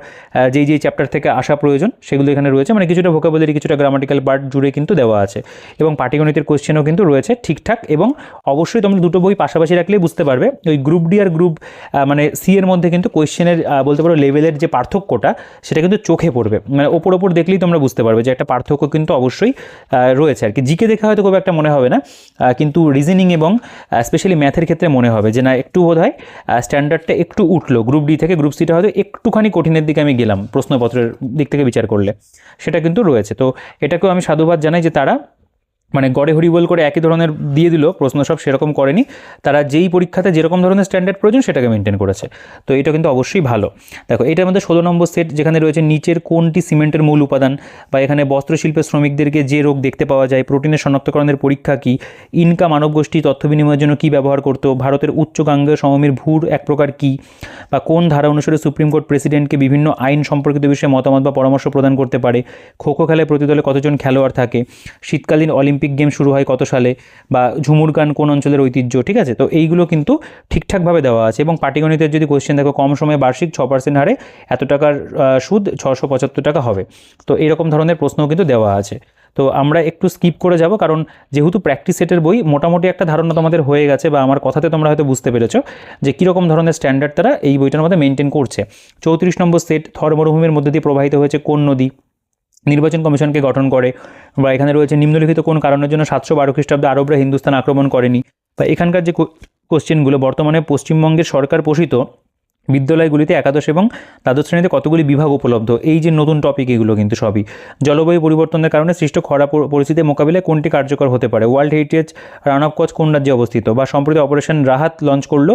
যেই চ্যাপ্টার থেকে আসা প্রয়োজন সেগুলো এখানে রয়েছে, মানে কিছুটা ভোকাবুলারি কিছুটা গ্রামাটিক্যাল পার্ট জুড়ে কিন্তু দেওয়া আছে। এবং পাটিগণিতের কোশ্চেনও কিন্তু রয়েছে ঠিকঠাক, এবং অবশ্যই তোমরা দুটো বই পাশাপাশি রাখলেই বুঝতে পারবে ওই গ্রুপ ডি আর গ্রুপ মানে সি এর মধ্যে কিন্তু কোয়েশ্চেনের বলতে পারো লেভেলের যে পার্থক্যটা সেটা কিন্তু চোখে পড়বে, মানে ওপর দেখলেই তোমরা বুঝতে পারবে যে একটা পার্থক্য কিন্তু অবশ্যই রয়েছে আর কি। জিকে দেখে হয়তো খুব একটা মনে হবে না, কিন্তু রিজনিং এবং স্পেশালি ম্যাথের ক্ষেত্রে মনে হবে যে না একটু বোধ হয় স্ট্যান্ডার্ডটা একটু উঠলো, গ্রুপ ডি থেকে গ্রুপ সিটা হয়তো একটুখানি কঠিনের দিকে আমি গেলাম প্রশ্নপত্রের দিক থেকে বিচার করলে, সেটা কিন্তু রয়েছে। তো এটাকেও আমি সাধুবাদ জানাই যে তারা মানে গড়ে হরিবোল করে একই ধরনের দিয়ে দিল প্রশ্ন, সব সেরকম করেনি, তারা যেই পরীক্ষাতে যেরকম ধরনের স্ট্যান্ডার্ড প্রয়োজন সেটাকে মেনটেন করেছে। তো এটা কিন্তু অবশ্যই ভালো। দেখো এটার মধ্যে 16 নম্বর সেট যেখানে রয়েছে নিচের কোনটি সিমেন্টের মূল উপাদান, বা এখানে বস্ত্রশিল্পের শ্রমিকদেরকে যে রোগ দেখতে পাওয়া যায়, প্রোটিনের শনাক্তকরণের পরীক্ষা কী, ইনকা মানব গোষ্ঠী তথ্য বিনিময়ের জন্য কী ব্যবহার করতো, ভারতের উচ্চ গাঙ্গেয় সমভূমির ভূর এক প্রকার কী, বা কোন ধারা অনুসারে সুপ্রিম কোর্ট প্রেসিডেন্টকে বিভিন্ন আইন সম্পর্কিত বিষয়ে মতামত বা পরামর্শ প্রদান করতে পারে, খো খো খেলায় প্রতি দলে কতজন খেলোয়াড় থাকে, শীতকালীন অলিম্পিক গেম শুরু হয় কত সালে, বা ঝুমুর গান কোন অঞ্চলের ঐতিহ্য। ঠিক আছে, তো এইগুলো কিন্তু ঠিকঠাকভাবে দেওয়া আছে। এবং পাটিগণিতের যদি কোয়েশ্চেন দেখো, কম সময়ে বার্ষিক 6% হারে এত টাকার সুদ 675 টাকা হবে, তো এরকম ধরনের প্রশ্নও কিন্তু দেওয়া আছে। তো আমরা একটু স্কিপ করে যাব, কারণ যেহেতু প্র্যাকটিস সেটের বই মোটামুটি একটা ধারণা তোমাদের হয়ে গেছে, বা আমার কথাতে তোমরা হয়তো বুঝতে পেরেছো যে কীরকম ধরনের স্ট্যান্ডার্ড তারা এই বইটার মধ্যে মেনটেন করছে। 34 নম্বর সেট, থর মরুভূমির মধ্যে দিয়ে প্রবাহিত হয়েছে কোন নদী, নির্বাচন কমিশনকে গঠন করে, বা এখানে রয়েছে নিম্নলিখিত কোন কারণের জন্য 712 খ্রিস্টাব্দে আরবরা হিন্দুস্তান আক্রমণ করেনি, বা এখানকার যে কোশ্চেনগুলো বর্তমানে পশ্চিমবঙ্গের সরকার পোষিত বিদ্যালয়গুলিতে একাদশ এবং দ্বাদশ শ্রেণীতে কতগুলি বিভাগ উপলব্ধ, এই যে নতুন টপিক এগুলো কিন্তু সবই। জলবায়ু পরিবর্তনের কারণে সৃষ্ট খরা পরিস্থিতি মোকাবিলায় কোনটি কার্যকর হতে পারে, ওয়ার্ল্ড হেরিটেজ রান অফ কচ কোন রাজ্যে অবস্থিত, বা সম্প্রতি অপারেশন রাহাত লঞ্চ করলো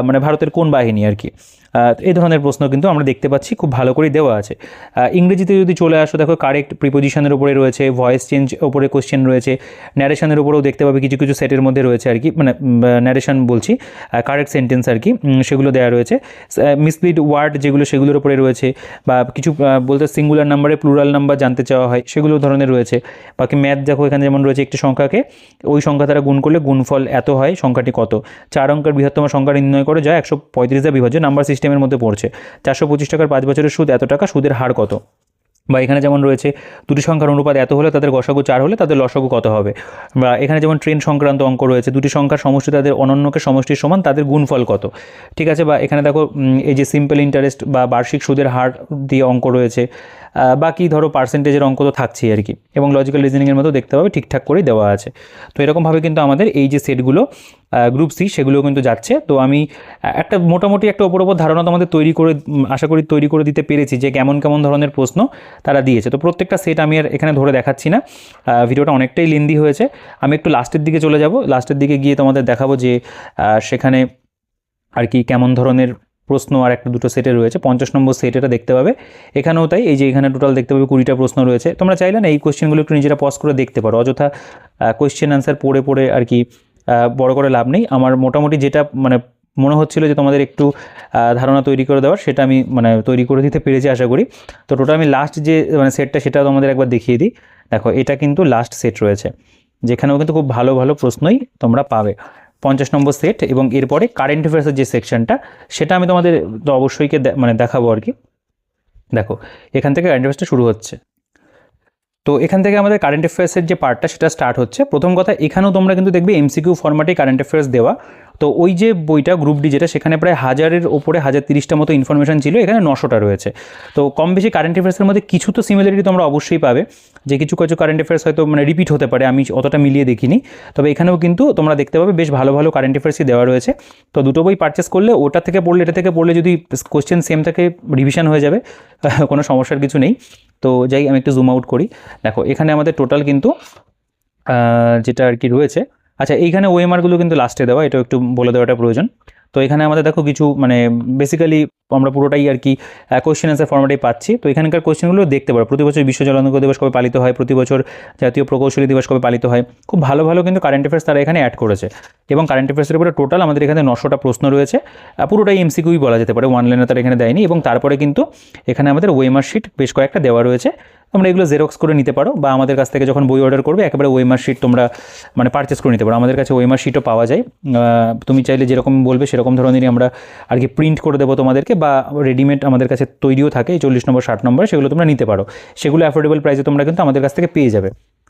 মানে ভারতের কোন বাহিনী আর কি। এই ধরনের প্রশ্ন কিন্তু আমরা দেখতে পাচ্ছি খুব ভালো করে দেওয়া আছে। ইংরেজিতে যদি চলে আসো, দেখো কারেক্ট প্রিপোজিশনের উপরে রয়েছে, ভয়েস চেঞ্জ ওপরে কোশ্চেন রয়েছে, ন্যারেশনের উপরেও দেখতে পাবে কিছু কিছু সেটের মধ্যে রয়েছে আর কি, মানে ন্যারেশন বলছি, কারেক্ট সেন্টেন্স আর কি, সেগুলো দেওয়া রয়েছে। মিসলিড ওয়ার্ড যেগুলো সেগুলোর উপরে রয়েছে, বা কিছু বলতে সিঙ্গুলার নাম্বারে প্লুরাল নাম্বার জানতে চাওয়া হয় সেগুলো ধরনের রয়েছে। বাকি ম্যাথ দেখো, এখানে যেমন রয়েছে একটি সংখ্যাকে ওই সংখ্যা দ্বারা গুণ করলে গুণফল এত হয়, সংখ্যাটি কত, 4 অঙ্কের বৃহত্তম সংখ্যা নির্ণয় করে যা 135 দ্বারা বিভাজ্য, নাম্বার সিস্টেমের মধ্যে পড়ছে, 425 টাকার 5 বছরের সুদ এত টাকা, সুদের হার কত। বা এখানে যেমন রয়েছে দুটি সংখ্যার অনুপাত এত হলে তাদের গসাগু 4 হলে তাদের লসাগু কত হবে। বা এখানে যেমন ট্রেন সংক্রান্ত অঙ্ক রয়েছে, দুটি সংখ্যার সমষ্টি তাদের অনন্যকে সমষ্টির সমান, তাদের গুণফল কত। ঠিক আছে, বা এখানে দেখো এই যে সিম্পল ইন্টারেস্ট বা বার্ষিক সুদের হার দিয়ে অঙ্ক রয়েছে, বাকি ধরো পার্সেন্টেজের অঙ্ক তো থাকছেই আর কি, এবং লজিক্যাল রিজনিংয়ের মতো দেখতে পাবে ঠিকঠাক করেই দেওয়া আছে। তো এরকমভাবে কিন্তু আমাদের এই যে সেটগুলো গ্রুপ সি সেগুলোও কিন্তু যাচ্ছে। তো আমি একটা মোটামুটি একটা ওপর ধারণা তোমাদের তৈরি করে আশা করি তৈরি করে দিতে পেরেছি যে কেমন কেমন ধরনের প্রশ্ন তারা দিয়েছে। তো প্রত্যেকটা সেট আমি আর এখানে ধরে দেখাচ্ছি না, ভিডিওটা অনেকটাই লেন্দি হয়েছে। আমি একটু লাস্টের দিকে চলে যাব, লাস্টের দিকে গিয়ে তোমাদের দেখাবো যে সেখানে আর কি কেমন ধরনের প্রশ্ন আর একটা দুটো সেটে রয়েছে। 50 নম্বর সেট এটা দেখতে পাবে, এখানেও তাই। এই যে এখানে টোটাল দেখতে পাবে 20টা প্রশ্ন রয়েছে। তোমরা চাইলে না এই কোশ্চেনগুলো একটু নিজেরা পজ করে দেখতে পারো, অযথা কোশ্চেন আনসার পড়ে আর কি বড় করে লাভ নেই। আমার মোটামুটি যেটা মানে মনে হচ্ছিল যে তোমাদের একটু ধারণা তৈরি করে দেওয়ার, সেটা আমি মানে তৈরি করে দিতে পেরেছি আশা করি। তো টোটাল আমি লাস্ট যে মানে সেটটা সেটা তোমাদের একবার দেখিয়ে দিই। দেখো এটা কিন্তু লাস্ট সেট রয়েছে, যেখানেও কিন্তু খুব ভালো ভালো প্রশ্নই তোমরা পাবে। 50 নম্বর সেট, এবং এরপরে কারেন্ট অ্যাফেয়ার্সের যে সেকশনটা সেটা আমি তোমাদের তো অবশ্যই মানে দেখাবো আর কি। দেখো এখান থেকে কারেন্ট অ্যাফেয়ার্সটা শুরু হচ্ছে। তো এখান থেকে আমাদের কারেন্ট অ্যাফেয়ার্সের যে পার্টটা সেটা স্টার্ট হচ্ছে। প্রথম কথা, এখানেও তোমরা কিন্তু দেখবে এমসিকিউ ফরম্যাটে কারেন্ট অ্যাফেয়ার্স দেওয়া। তো ওই যে বইটা গ্রুপ ডি যেটা, সেখানে প্রায় 1000-এর ওপরে 1030টা মতো ইনফরমেশন ছিল, এখানে 900টা রয়েছে। তো কম বেশি কারেন্ট অ্যাফেয়ার্সের মধ্যে কিছু তো সিমিলারিটি তোমরা অবশ্যই পাবে, যে কিছু কিছু কারেন্ট অ্যাফেয়ার্স হয়তো মানে রিপিট হতে পারে, আমি অতটা মিলিয়ে দেখিনি। তবে এখানেও কিন্তু তোমরা দেখতে পাবে বেশ ভালো ভালো কারেন্ট অ্যাফেয়ার্সই দেওয়া রয়েছে। তো দুটো বই পারচেস করলে ওটা থেকে পড়লে এটা থেকে পড়লে যদি কোশ্চেন সেম থাকে রিভিশন হয়ে যাবে, কোনো সমস্যার কিছু নেই। তো যাই আমি একটু জুম আউট করি। দেখো এখানে আমাদের টোটাল কিন্তু যেটা আর কি রয়েছে, আচ্ছা এইখানে ওএমআরগুলো কিন্তু লাস্টে দেওয়া, এটাও একটু বলে দেওয়াটা প্রয়োজন। তো এখানে আমাদের দেখো কিছু মানে বেসিক্যালি আমরা পুরোটাই আর কি কোয়েশ্চেন অ্যান্সার ফর্মেটেই পাচ্ছি। তো এখানকার কোয়েশ্চেনগুলো দেখতে পারো, প্রতি বছর বিশ্ব জলাতঙ্ক দিবস কবে পালিত হয়, প্রতি বছর জাতীয় প্রকৌশলী দিবস কবে পালিত হয়, খুব ভালো ভালো কিন্তু কারেন্ট অ্যাফেয়ার্স তারা এখানে অ্যাড করেছে। এবং কারেন্ট অ্যাফেয়ার্সের উপরে টোটাল আমাদের এখানে 900টা প্রশ্ন রয়েছে, পুরোটাই এমসিকিউই বলা যেতে পারে, ওয়ান লাইনার তারা এখানে দেয়নি। এবং তারপরে কিন্তু এখানে আমাদের ওএমআর শিট বেশ কয়েকটা দেওয়া রয়েছে, তোমরা এগুলো জেরক্স করে নিতে পারো, বা আমাদের কাছ থেকে যখন বই অর্ডার করবে একেবারে ওএমআর শিট তোমরা মানে পারচেস করে নিতে পারো। আমাদের কাছে ওএমআর শিটও পাওয়া যায়, তুমি চাইলে যেরকম বলবে সেরকম ধরনেরই আমরা আর কি প্রিন্ট করে দেবো তোমাদেরকে, বা রেডিমেড আমাদের কাছে তৈরিও থাকে 40 নম্বর 60 নম্বর, সেগুলো তোমরা নিতে পারো। সেগুলো অ্যাফোর্ডেবল প্রাইসে তোমরা কিন্তু আমাদের কাছ থেকে পেয়ে যাবে।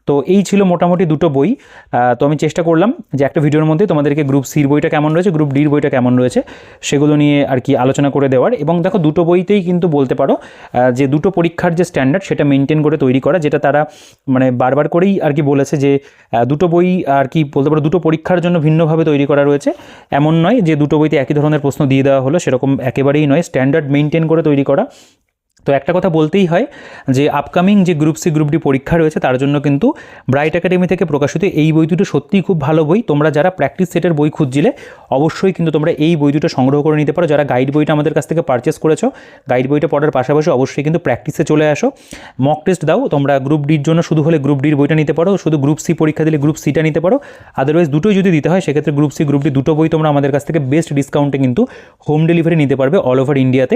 তো এই ছিল মোটামুটি দুটো বই। তো আমি চেষ্টা করলাম যে একটা ভিডিওর মধ্যে তোমাদেরকে গ্রুপ সির বইটা কেমন রয়েছে, গ্রুপ ডির বইটা কেমন রয়েছে সেগুলো নিয়ে আর কি আলোচনা করে দেওয়ার। এবং দেখো দুটো বইতেই কিন্তু বলতে পারো যে দুটো পরীক্ষার যে স্ট্যান্ডার্ড সেটা মেনটেন করে তৈরি করা, যেটা তারা মানে বারবার করেই আর কি বলেছে যে দুটো বই আর কি বলতে পারো দুটো পরীক্ষার জন্য ভিন্নভাবে তৈরি করা রয়েছে। এমন নয় যে দুটো বইতে একই ধরনের প্রশ্ন দিয়ে দেওয়া হলো, সেরকম একেবারেই নয়, স্ট্যান্ডার্ড মেনটেন করে তৈরি করা। তো একটা কথা বলতেই হয় যে আপকামিং যে গ্রুপ সি গ্রুপ ডি পরীক্ষা রয়েছে তার জন্য কিন্তু ব্রাইট একাডেমি থেকে প্রকাশিত এই বই দুটো সত্যিই খুব ভালো বই। তোমরা যারা প্র্যাকটিস সেটের বই খুঁজছিলে অবশ্যই কিন্তু তোমরা এই বই দুটো সংগ্রহ করে নিতে পারো। যারা গাইড বইটা আমাদের কাছ থেকে পারচেস করেছো, গাইড বইটা পড়ার পাশাপাশি অবশ্যই কিন্তু প্র্যাকটিসে চলে আসো, মক টেস্ট দাও। তোমরা গ্রুপ ডির জন্য শুধু হলে গ্রুপ ডির বইটা নিতে পারো, শুধু গ্রুপ সি পরীক্ষা দিলে গ্রুপ সিটা নিতে পারো। আদারওয়াইজ দুটোই যদি দিতে হয় সেক্ষেত্রে গ্রুপ সি গ্রুপ ডি দুটো বই তোমরা আমাদের কাছ থেকে বেস্ট ডিসকাউন্টে কিন্তু হোম ডেলিভারি নিতে পারবে অল ওভার ইন্ডিয়াতে।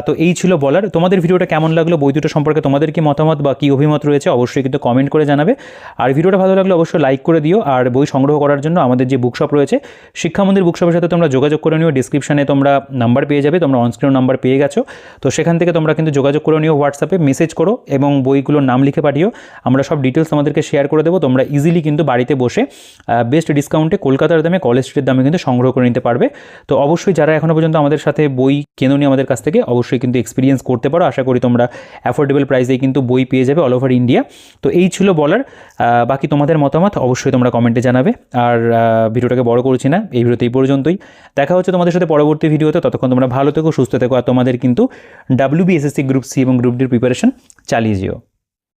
তো এই ছিল বলার। তোমাদের ভিডিওটা কেমন লাগলো, বই দুটো সম্পর্কে তোমাদের কি মতামত বা কি অভিমত রয়েছে অবশ্যই কিন্তু কমেন্ট করে জানাবে। আর ভিডিওটা ভালো লাগলে অবশ্যই লাইক করে দিও। আর বই সংগ্রহ করার জন্য আমাদের যে বুকশপ রয়েছে শিক্ষা মন্দির বুকশপের সাথে তোমরা যোগাযোগ করে নিও। ডিসক্রিপশনে তোমরা নাম্বার পেয়ে যাবে, তোমরা অনস্ক্রিন নাম্বার পেয়ে গেছো। তো সেখান থেকে তোমরা কিন্তু যোগাযোগ করে নিও, হোয়াটসঅ্যাপে মেসেজ করো এবং বইগুলোর নাম লিখে পাঠিও। আমরা সব ডিটেলস তোমাদেরকে শেয়ার করে দেবো। তোমরা ইজিলি কিন্তু বাড়িতে বসে বেস্ট ডিসকাউন্টে কলকাতার দামে, কলেজ স্ট্রিটের দামে কিন্তু সংগ্রহ করে নিতে পারবে। তো অবশ্যই যারা এখনও পর্যন্ত আমাদের সাথে বই কেনোনি আমাদের কাছ থেকে অবশ্যই কিন্তু এক্সপিরিয়েন্স করতে পারো। আশা করি তোমরা অ্যাফোর্ডেবল প্রাইসেই কিন্তু বই পেয়ে যাবে অল ওভার ইন্ডিয়া। তো এই ছিল বলার। বাকি তোমাদের মতামত অবশ্যই তোমরা কমেন্টে জানাবে। আর ভিডিওটাকে বড় করছি না, এই ভিডিওতে এই পর্যন্তই। দেখা হচ্ছে তোমাদের সাথে পরবর্তী ভিডিওতে। ততক্ষণ তোমরা ভালো থেকো, সুস্থ থেকো, আর তোমাদের কিন্তু WBSSC গ্রুপ সি এবং গ্রুপ ডির প্রিপারেশন চালিয়ে যেও।